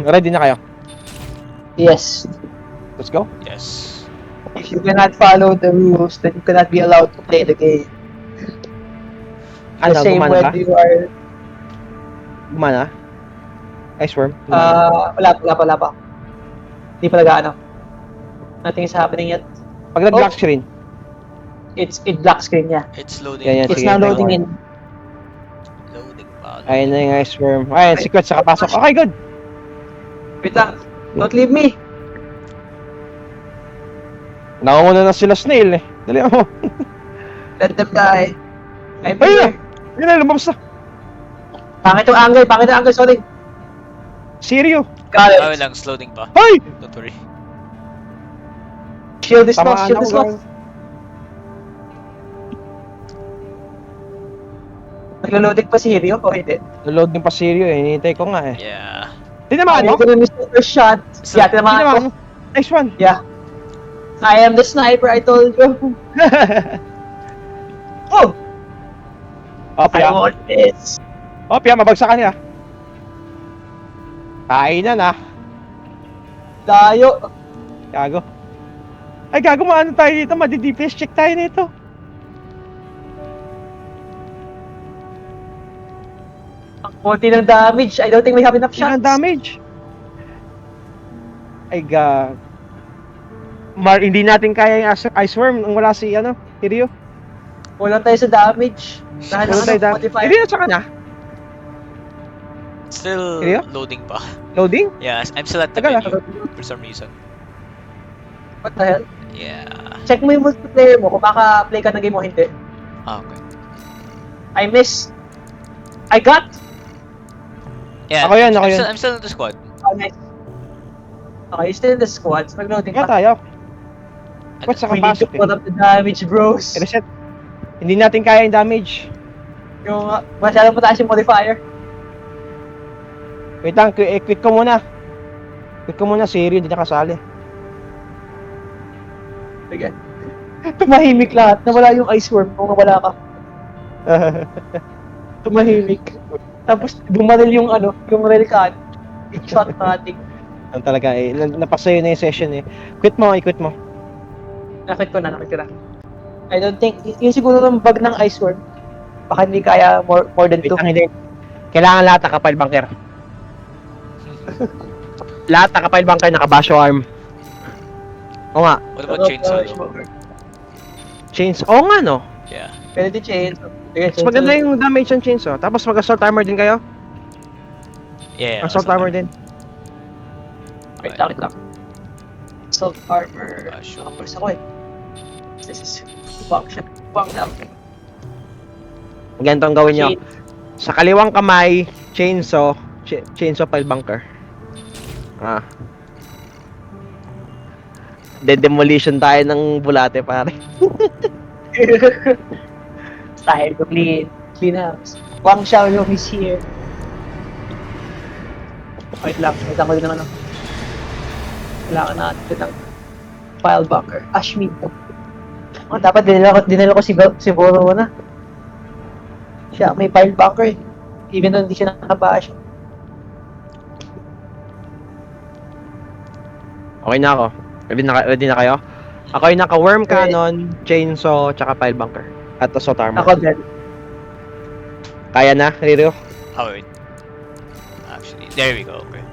Ready na kayo? Yes. Let's go. Yes. If you cannot follow the rules, then you cannot be allowed to play the game. The Ano, same gumana when ka? you are... Gumana? Ice worm? wala pa. Hindi pa ano. Nothing is happening yet. Pag nag-black screen. It black screen, yeah. It's loading. Yan, It's sige, now loading thank in. Loading pa. Ayun na yung ice worm. Ayun, secret sa kapasok. Okay, good. Wait lang. Don't leave me. Nauna na sila snail eh. Dali mo. Let them die. I'm Ayun na! here. Ayun na, lumabas na! Pangit ang angle, sorry. Sirio! Got Okay it. lang, sloading pa. Hoy! Don't worry. Shield is lost, Tamaan shield ako, is lost. guys. Naglo-loading pa si Hirio o hindi? Load din pa Sirio eh. Hinihintay ko nga eh. Yeah. Tinamaan mo? Ako na miss the first shot. Yeah, tinamaan ko. Tinamaan mo? Nice one! Yeah. I am the sniper, I told you. Oh! I Opya. want this. Opya, mabagsakan niya. Kainan ah. Layo. Gago. Ay, gago, maano tayo dito? Madi-DPS check tayo nito. Ang konti ng damage. I don't think we have enough shots. Ang damage. Ay, gago. Hindi natin kaya yung ice worm nung wala si, Hirio. Wala tayo sa damage. Dahil Wala tayo damage. modifier. Hirio, saka na? Still Seryo? loading pa. Loading? Yeah, I'm still at the Tagal, menu for some reason. What the hell? Yeah. Check mo yung multiplayer mo kung maka-play ka ng game mo hindi. Ah, okay. I miss. I got. Yeah, Ako yun, ako yun. I'm still in the squad. Oh, nice. Okay, still in the squads. Nag-loading Kaya pa. tayo. What's sa We need to kapasok eh? put up the damage, bros. Reset. Hindi natin kaya yung damage. Yung masyadong mataas yung modifier. Wait lang, quit ko muna. Quit ko muna, Sirio, hindi nakasali. Sige. Tumahimik lahat. Nawala yung ice worm kung nawala ka. Tumahimik. Tapos bumaril yung yung relican. It shot nothing. Ang talaga eh, napasayo na yung session eh. Quit mo. Nakit ko na. I don't think, yung siguro ng bug ng ice worm. Baka hindi kaya more than Wait 2. lang, hindi. Kailangan lahat nakapile bunker. Lahat nakapile bunker, naka-basho arm. Oo nga, What about chainsaw though? chains. Oo nga no. Yeah. Pwede din chain. Sige, Mas maganda yung damage ng chainsaw. Tapos mag-assault armor din kayo? Yeah. Assault armor din. Wait lang. Assault armor. Sure. Tapos ako eh. This is function. Ganito ang gawin nyo. Chain. Sa kaliwang kamay, chainsaw pile bunker. Demolition tayo ng bulate pare. Time to clean house. Wang Xiaolong is here. Wait lang ko din ng Kailangan natin ng file bunker. Ashmid. Oh, dapat dinala ko si Boro na. Siya, may file bunker eh. Even though hindi siya nakabash. Okay na ako. Ready na kayo? Ako yung naka-worm cannon, chainsaw, tsaka pile bunker. At assault armor. Ako din. Kaya na, Ririo? Oh wait. Actually, there we go. Okay.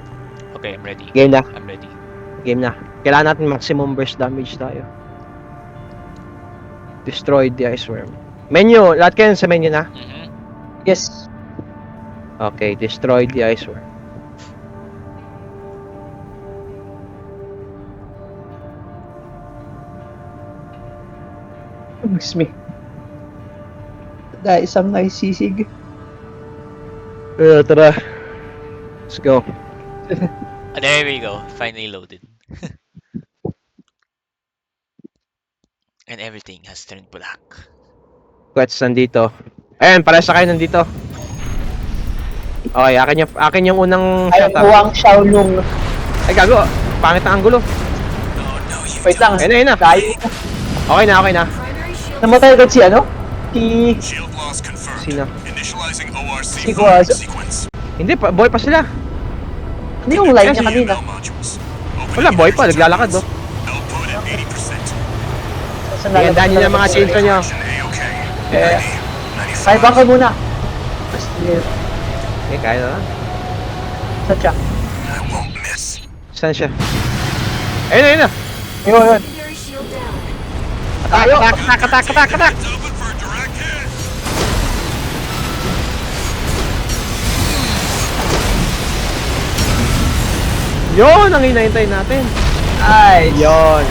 Okay, I'm ready. Game na. I'm ready. Game na. Kailangan natin maximum burst damage tayo. Destroyed the ice worm. Menu! Lahat kayo sa menu na? Yes. Okay, destroyed the ice worm. Excuse me. Dahil isang nice sisig. Tara. Let's go. Ah, there we go. Finally loaded. And everything has turned black. Quets nandito. Ayan, para sa kayo nandito. Okay, akin yung unang Ay, shot ah. Wang Xiaolong. Ay, gago. Pangit ang angulo. Wait lang. Ayun na. Dahil Okay na. Primary shield. namatay agad si Si... Shield loss confirmed. Sino? Initializing ORC Si firing Guazo. sequence. Hindi, buhay pa sila. Ano yung line niya Kasi- kanina? EML modules. Wala, buhay pa. Naglalakad, oh. Output at 80%. Saan Ayan, dahil nyo lalabas ng mga talaga? chainsaw nyo. A-OK. Eh, 95. kaya baka muna. First year. Okay, kaya na. Saan siya? I won't miss. Saan siya? Ayun na. Yun. Secondary shield down. Attack. It's open for a direct hit. Yun, ang hinahintay natin. Nice. Yun.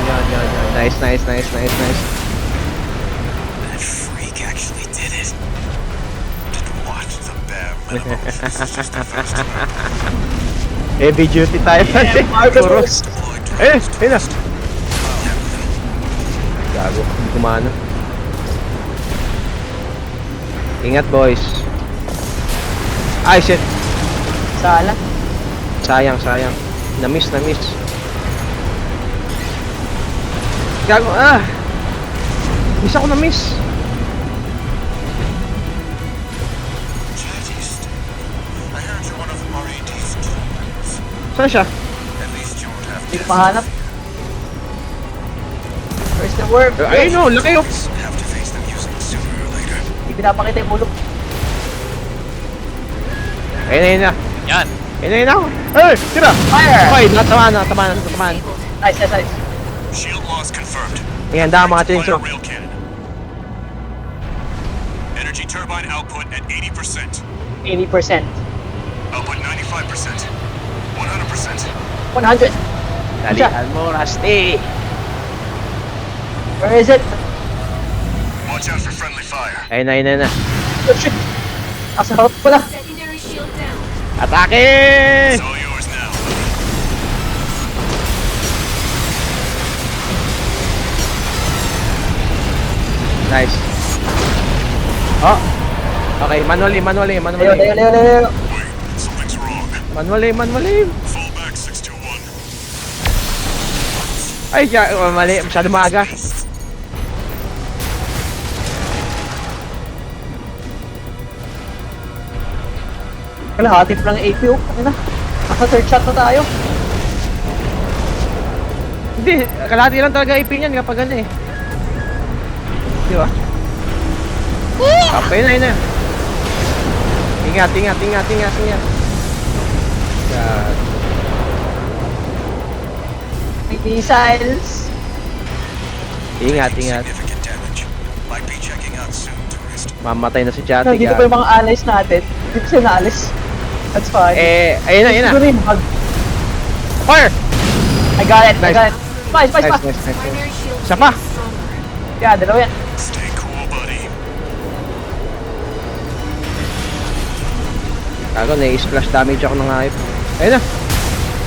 Nice. That freak Minimum. This is just the first. Heavy duty tayo. Puro. Deployed to Ayun na. Gago, hindi kumana. Ingat, boys. Ay, shit. Sala. Sayang. Na-miss. Gago, Miss ako na-miss. Chatist. I heard you're one of RAD's tools. Saan siya? At least you won't have Hindi to ko mahanap. Where's the worm? Ay, no, laki oh. have to face them using sooner or later. Hindi pinapakita yung mulok. Ayun na. Yan! Ayun na ako. Hey, tira. Fire! Okay, natamaan. Nice. Shield loss confirmed. Ayan, daan mga Fire chainsaw. rail cannon. Energy turbine output at 80%. 80%. Output 95%. 100%. 100. Dalihan mo, Rusty. Where is it? Watch out for friendly fire. Ayun na. Oh shit! Nasa harap pala. Secondary shield down. Atake! It's all yours now. Nice. Oh. Okay, manually. Layo. Wait, something's wrong. Manually. Fall back 621. Ay, mali. Masyado maaga. Kalahati pa lang AP oh. Ano na? Nasa third shot na tayo. Hindi, kalahati lang talaga IP niyan kapag ano eh. Di ba? Kapay na. Ingat. God. May missiles. Ingat. Significant damage. Might be checking out soon, tourist. Mamatay na si Jati. Nandito pa yung mga allies natin. Hindi ko sila naalis. That's fine. Ayun na. Siguro yung bug. Fire! I got it. Nice. Spice. Nice. Primary shield Isa pa. stronger. Yeah, dalawa yan. Stay cool, buddy. Kago, na-splash damage ako ng hype. Ayun na.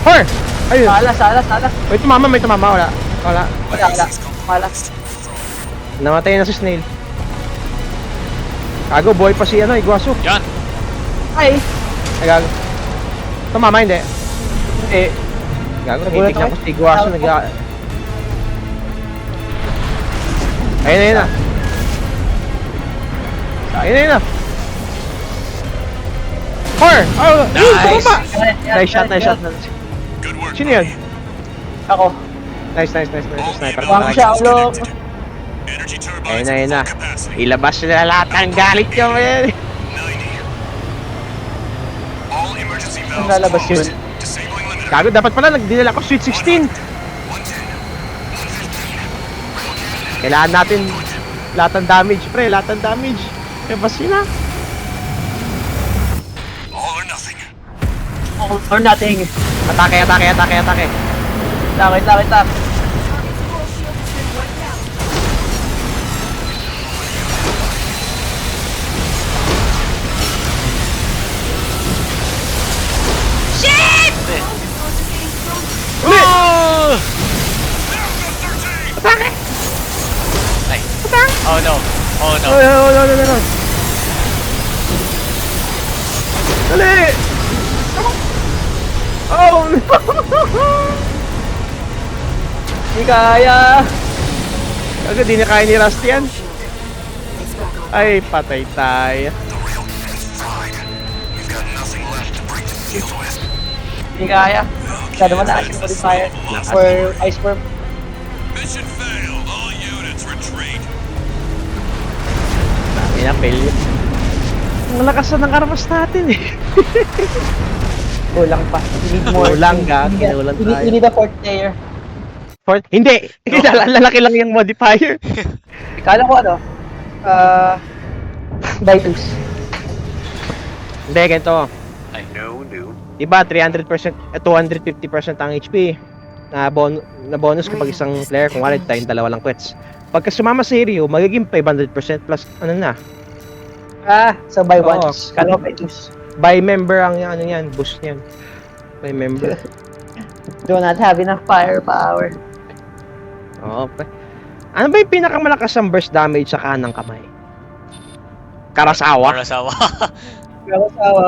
Fire! Ayun. Sala. May tumama. Wala. Wala. Mala. Namatay na si Snail. Kago, boy pa si Iguazu. Yan! Ay. Ay, gago. Tumama, hindi. Gago, Nagulat nagtitignan ako. ko si Iguazu. Ayun na. Ayun na. Fire! Oh, Nice. tumama! Nice shot. Good work, Sino yun? buddy. Ako. Nice. All Sniper. Wang EML siya, lines ulo. disconnected. Energy turbines Ayun na. full capacity. Ilabas nila lahat ng galit nyo, man. 90. All emergency valves lalabas closed. yun? Disabling limiter. Gago, dapat pala nagdinala ko Sweet 16. 110. Kailangan natin lahat ng damage, pre. Lahat ng damage. Kaya ba sila? All or nothing. Or nothing. Atake. Lakit. Target's core shield has been wiped out. Uli! Delta 13. Ay! Oh no! No. Dali! Oh, no! Hindi kaya. Gago, di na kaya ni Rusty yan. It's back on. Ay, patay tayo. The rail is fried. We've got nothing left to break the field with. Hindi kaya. Masyado mataas yung modifier for ice worm. Mission failed. All units retreat. Pinapel yun. Ang lakas na ng armas natin eh. Kulang pa. We need more. Kulang, gag. Kulang tayo. We need a fourth player. Hindi! Lalaki lang yung modifier. Kala ko ano? Vitus. Hindi, ganito. No. Diba, 300%, 250% ang HP na bonus kapag isang player, kung wala tayong dalawa lang quets. Pagka sumama sa hero, magiging 500% plus ano na. So by Oo. ones. Kala ko Vitus. By member ang ano yan, boost niyan. By member. Do not have enough firepower. Oo, pre. Ano ba yung pinakamalakas ang burst damage sa kanang kamay? Karasawa? Karasawa.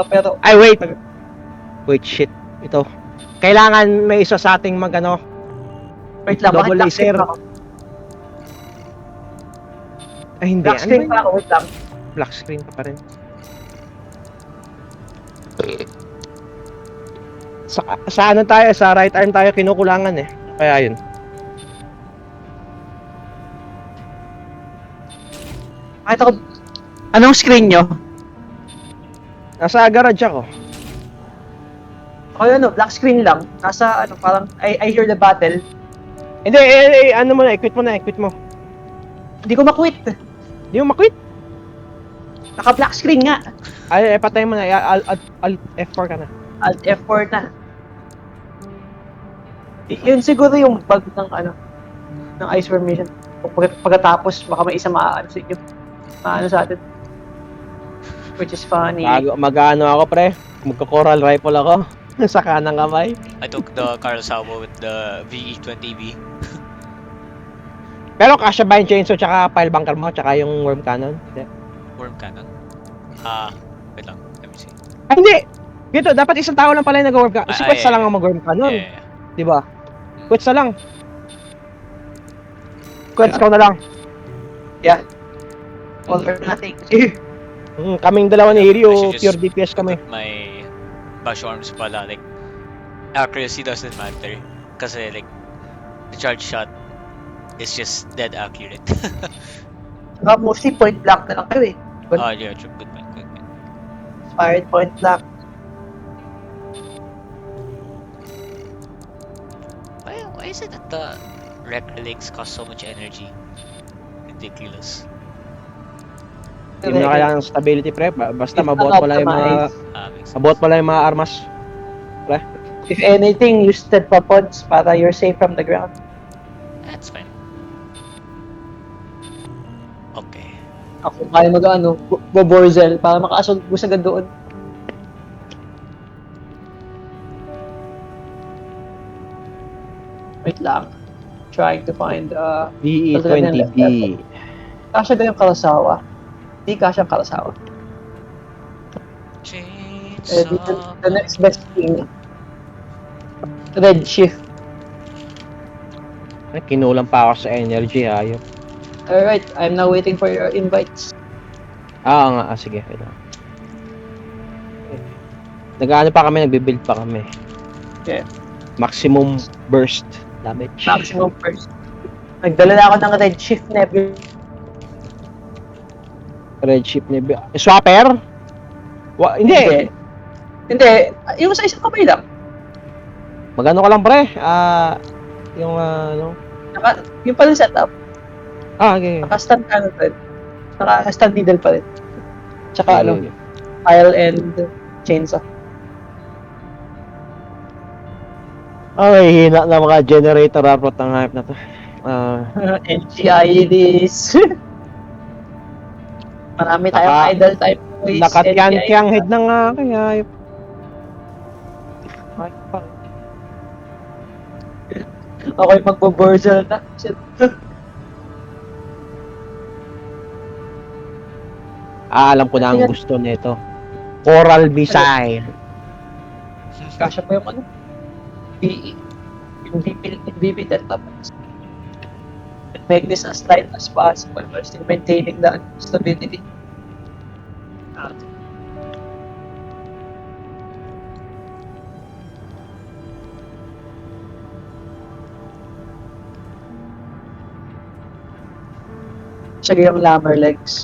Pero Ay, wait! Wait, shit. Ito. Kailangan may isa sa ating mag-ano. wait lang, Double bakit black screen laser. pa ako? Ay, hindi. Black screen pa ako, wait lang. Black screen ka pa rin. Sa ano tayo? Sa right arm tayo kinukulangan eh. Kaya yun. Bakit ako, anong screen nyo? Nasa garage ako. Ako ano, black screen lang. Nasa ano, parang, I hear the battle. Hindi, ano mo na, equip mo na, equip mo. Hindi ko ma-quit. Hindi mo makwit. Naka black screen nga. Ay, patay mo na. Alt F4 ka na. Alt F4 na. Yun siguro yung bug ng ano, ng Ice Worm mission. Pagkatapos, baka may isa maano sa inyo. Maano sa atin. Which is funny. Mag-ano ako, pre. Magka-coral rifle ako. Sa kanang kamay. I took the Karasawa with the VE-20B. Pero kasya ba yung chainsaw tsaka pile bunker mo tsaka yung worm cannon? Hindi. Worm cannon. Wait lang. Let me see. Ay, hindi! Dito, dapat isang tao lang pala yung nag-worm cannon. Si Quetza lang ang mag-worm cannon. Yeah. Diba? Quetza lang. Quetza, ikaw na lang. Yeah. All or nothing. Kaming dalawa ni I Hiryu, should just pure DPS kami. put my bash arms pala, like, accuracy doesn't matter. Kasi, like, the charge shot is just dead accurate. Mostly point blank na lang kayo eh. Yeah, true. Good point, good point. Fired point blank. Why is it that the wreck relics cost so much energy? Ridiculous. Hindi mo na kailangan ng stability, pre. Basta mabuot mo lang yung mga... Makes sense. Mabuot mo lang yung mga armas. If anything, use the pods para you're safe from the ground. That's fine. Okay. Ako kaya mag-ano, Boborzel para makaasog mo sagad doon. Wait lang. Trying to find VE-20B. kasya ba yung Karasawa? Hindi kasya ang Karasawa. The next best thing. Red Shift. Ay, kinulang pa ako sa energy, ayop. Alright, I'm now waiting for your invites. Nga. Sige. Wait lang. Nag-ano pa kami, nagbe-build pa kami. Okay. Maximum burst damage. Maximum first. Nagdala na ako ng Red Shift Nebula. Red ship ni Swapper? Hindi. Hindi. Yung sa isang kamay lang. Magano ka lang, pre? Yung ano? Yung pala setup. Okay. Naka-stand ano pa rin. Naka-stand needle pa rin. Tsaka ano, Okay. file and chainsaw. Ay, hina na mga generator output ng hype na to. NGI this. Marami tayong idle type boys. Nakatyan-tyang head na nga kaya. Ay, pa. Okay, magbo-Borzal na. Shit. Alam ko na ang gusto nito. Coral missile. Kasya pa yung ano? PE. Yung VP delta. Make this as light as possible while still maintaining the stability. Sige yung lammer legs.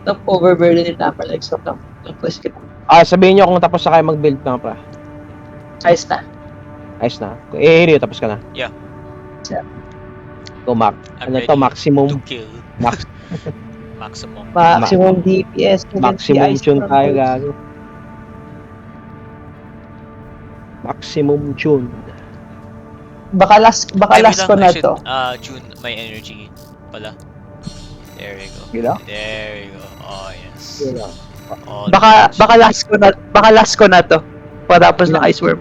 Overburden yung lammer legs. Ng twist kita. Sabihin nyo kung tapos na kayo mag-build na, pra. Ayos na. Ayos na. Hiryu, tapos ka na. Yeah. Yeah. Tumak. I'm Ano ready to, maximum. to kill. Max, Maximum. Maximum DPS. maximum tune tayo, gago. Maximum tune. Baka last ko na to. Tune my energy pala. There we go. Gila? There we go. Oh, yes. Gila. all Baka last ko na to. Patapos ng Ice Worm.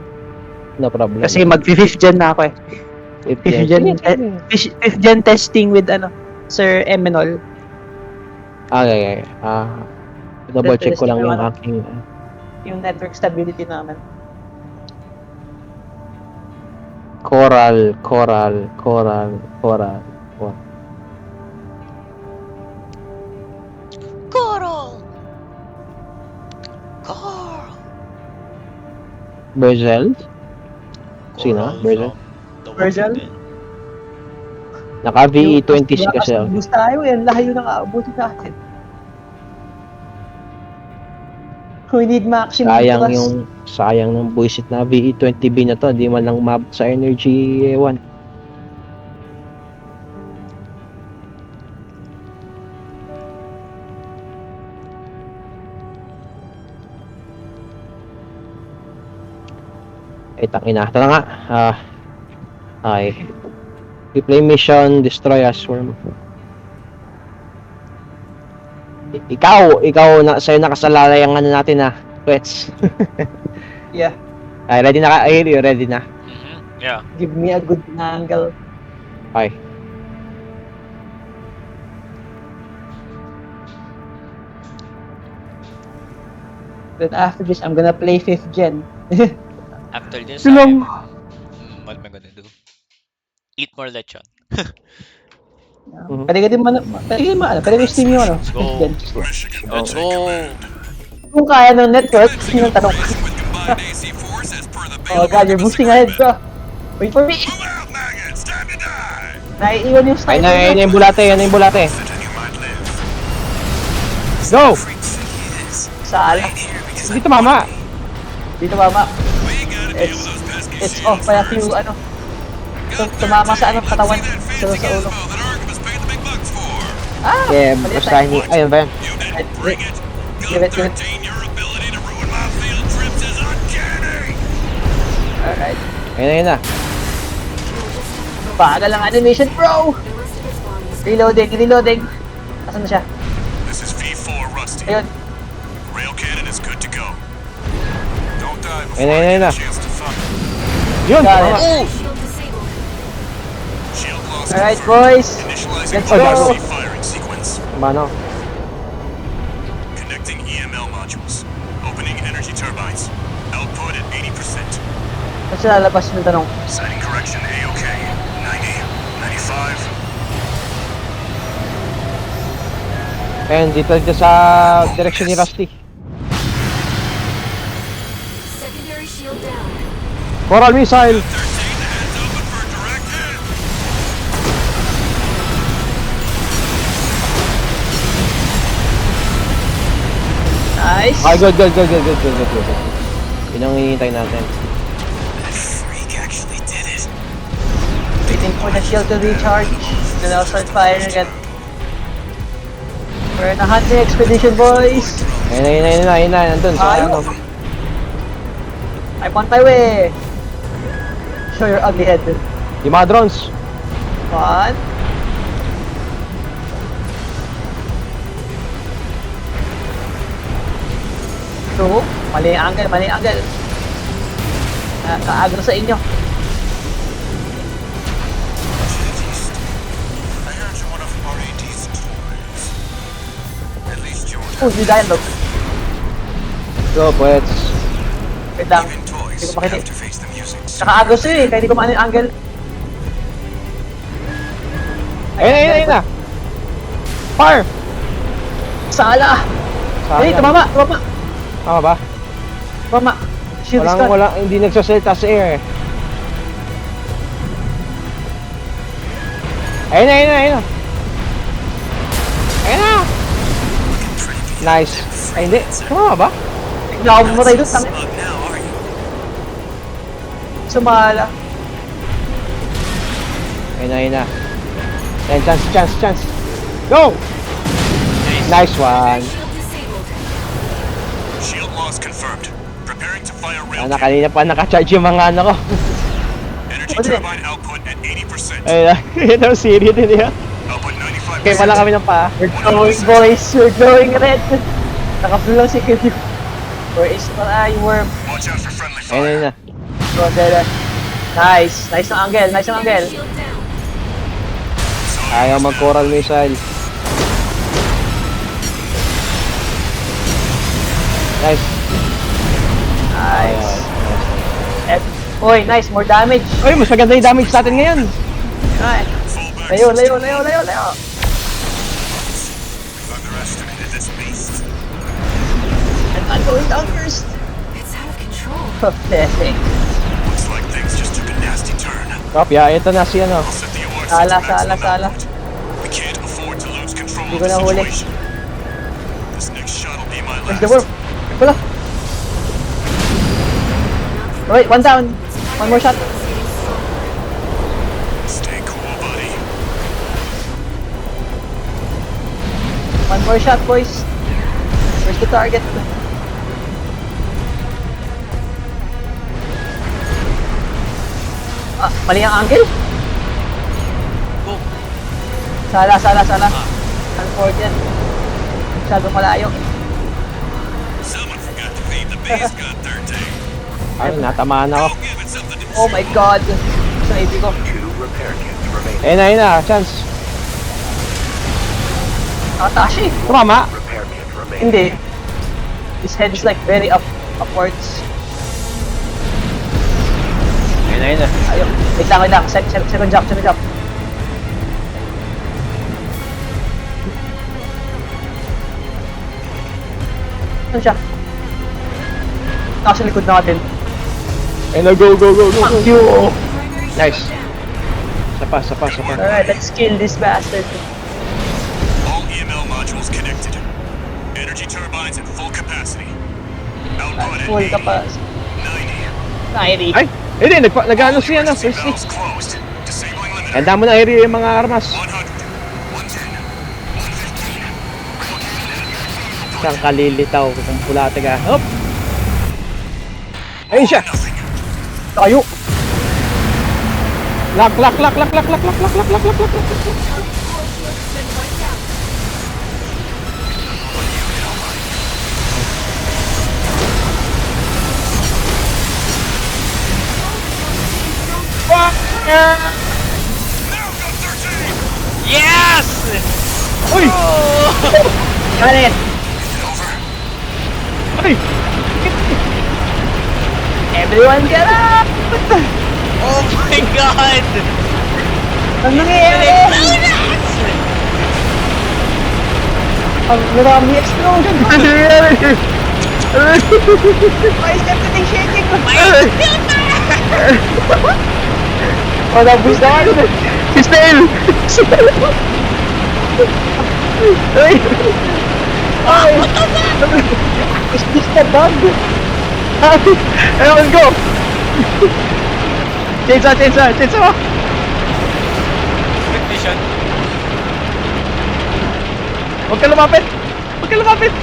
No problem. Kasi mag-5th gen na ako eh. If 5th gen, 5th gen testing with Sir Emenol. Okay. Double check ko lang yung Ano? aking... Yung network stability namin. Coral. Coral! Coral! Berzel? Sino? Coral Berzel? from The Berzel? Walking Dead. Naka VE20 kasi ako. Gusto tayo yan. Layo na kaabuti natin. We need maximum trust. Sayang ng buisit na VE20B na to, di man lang umabot sa energy 1. Tangina. Ito na nga. Replay mission, destroy a swarm. Ikaw sa'yo nakasalalay ang ano natin Quets. Yeah. Ay, ready na ka? Ay, ready na. Yeah. Give me a good angle. Okay. Then after this, I'm gonna play 5th gen. After this, Silong. what am I gonna do? Eat more lechon. Pwede ka din pwede ka stream yung Let's 5th go. gen. Michigan Let's will take go. command. Kung kaya ng network, yun ang tanong. Operation with combined AC force as per the Oh god, you're boosting ahead, bro. Wait for me! Move out, maggots! Time to die! Naiiwan yung Ayun sniper. na yung bulate, yan na yung bulate. Then you might live. Go! Sala. Hindi tumama. Dito mama. We gotta deal with those pesky It's shields. off by a few, tumama sa katawan. See that Sa fancy ulo. gizmo that Arkham has paid the big bucks for. Yeah, basta hindi. Ayun ba yan? You didn't bring it. Give it. Gun 13, your ability to ruin my field trips is uncanny! Alright. Ayun na. Bagal ang animation, bro! The rest of his body is Reloading. Asan na siya? This is V4 Rusty. Ayun. Rail cannon is good to go. Don't die before Ayun na, I ayun get na. a chance to fuck. Yun! Got tumama. it. shield disabled. Shield lost. Alright, boys. Initializing Let's go. emergency firing sequence. Mano. Connecting EML modules. Opening energy turbines. Output at 80%. Saan siya lalabas yung tanong? Sighting correction A-OK. 90, 95. Ayun, dito sa direction ni Rusty. Secondary shield down. Coral missile! 13, heads open for direct hit. Nice. Okay, good. Yun ang hinihintay natin. That freak actually did it. Waiting for the shield to recharge. Then I'll start firing again. We're in a hunting expedition, boys. Ayun na. Nandun sa ano. I'm on my way. Show your ugly head. Yung mga drones. 1. 2. Mali ang angle. Kaagro sa inyo. I heard you're one of R.A.D's toys. At least you're Oh, yung dialogue. Go, Quets. Wait lang. even toys Hindi ko makinig. have to face the music. Nakaagro siya kaya hindi ko maano yung angle. Ayun na. Fire! Sala! Hey, Sayang. tumama! Tama ba? Tumama! Shield is gone. Hindi nagsasalita sa air eh. Ayun na. Nice. Ay, hindi. Tama ba? Hindi ako bumatay doon. Tangin. Smug now, are you? Sumala. Ayun na. Ayun, chance. Go! Nice one. Shield disabled. Shield loss confirmed. Preparing to fire rail Ano, kanina pa nakacharge yung mga ano ko. Energy What's it? turbine output at 80%. Ayun na. Yun ang Siri din niya. Output 95%. Okay, wala kami ng paa. We're glowing, boys. We're glowing red. Naka-blue lang si Kiryu. Where is yung worm? Watch out for friendly Ayun fire. na. So, there. Nice. Nice ng angle. Nice ng angle. Shield down. Ayaw mag-coral missile. Nice. Nice. Uy, nice. More damage. Uy, mas maganda yung damage natin ngayon. Ay. Full back. Layo, layo, layo, layo, layo. We've underestimated this beast. And I'm going down first. It's out of control. Pathetic. Looks like things just took a nasty turn. Kopya, ito na si ano. I'll set the ORC Sala, to maximum sala, sala. output. We can't afford to lose control Hindi of ko the nahuli. situation. This next shot will be my Where's the last. worm? Wala. Wait, one down. One more shot. Stay cool, buddy. One more shot, boys. Where's the target? Ah, mali ang angle? Go! Sala, sala, sala. Unfortunate. Masyadong malayo. Someone forgot to feed the beast, God 13. Ay, natamaan ako. Go give it something to Oh my god. Sa ibig ko. Ayun na, chance. Nakatashi. Tumama. Hindi. His head is like very upwards. Ayun na. Ayun. Wait lang, wait lang. Second jump, second jump. Saan siya? Nasa likod natin. Ayun na, go, go, go, go, Fuck go. you! Nice. Sapa, sapa, sapa. Alright, let's kill this bastard. All EML modules connected. Energy turbines at full capacity. Output at Full 80, capacity. 90. 90. Ay, hindi, nag-ano siya, no? Emergency First valves closed. Disabling limiter. handa mo na area yung mga armas. 100, 110, 115. Siyang kalilitaw kung pula taga. Hop! Ayun siya! Nothing. Tayo! Lock, lock, lock, lock, lock, lock, lock, lock, lock, lock, lock, lock, lock. Now got 13. Yes! Uy! Got it! Ay! Everyone get up! Oh my god! Ang nangyayari? Ang marami explosion! Ang nangyayari? Why is everything shaking? Oh, nabus naman! Si Snail! Ay! Ay! Is this the dog? Ayun, go! Chainsaw, chainsaw, chainsaw! Quick mission. Huwag ka lumapit! Huwag ka lumapit!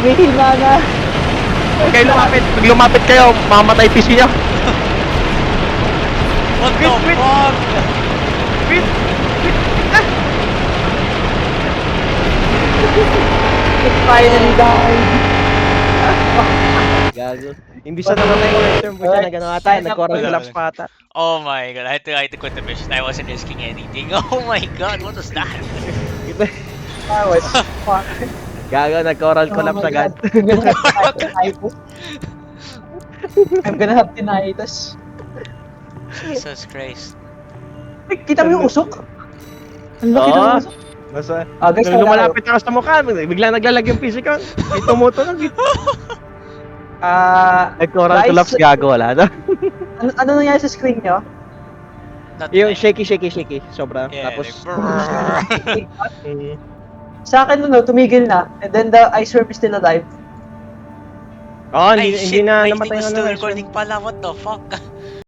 May hila na! Huwag kayo lumapit! Pag lumapit kayo, mamamatay PC niya! What the Wait, wait. fuck? Wait! It finally died! Gago. Hindi siya namatay yung term po siya na gano'n ata. Nag-coral Wala, collapse wala. pa ata. Oh my god, I had to quit the mission. I wasn't risking anything. Oh my god, what was that? I was fuck. Gago, nag-coral collapse Oh my agad. God. I'm gonna have tinnitus. Jesus Christ. Ay, kita mo yung usok? Ang laki ng Oo. usok. Basta, Guys, nung wala lumalapit ako sa mukha, biglang naglalag yung PC ko. May tumutunog. Nag-coral Guys, collapse, gago, wala na. ano nangyari sa screen nyo? Not Yung like- shaky, shaky, shaky. Sobra. Yeah, Tapos, like, brrrr. mm, Sa akin, tumigil na. And then the ice worm is still alive. oh, Ay, hindi shit, na my namatay thing was yung still ano. recording pala, what the fuck?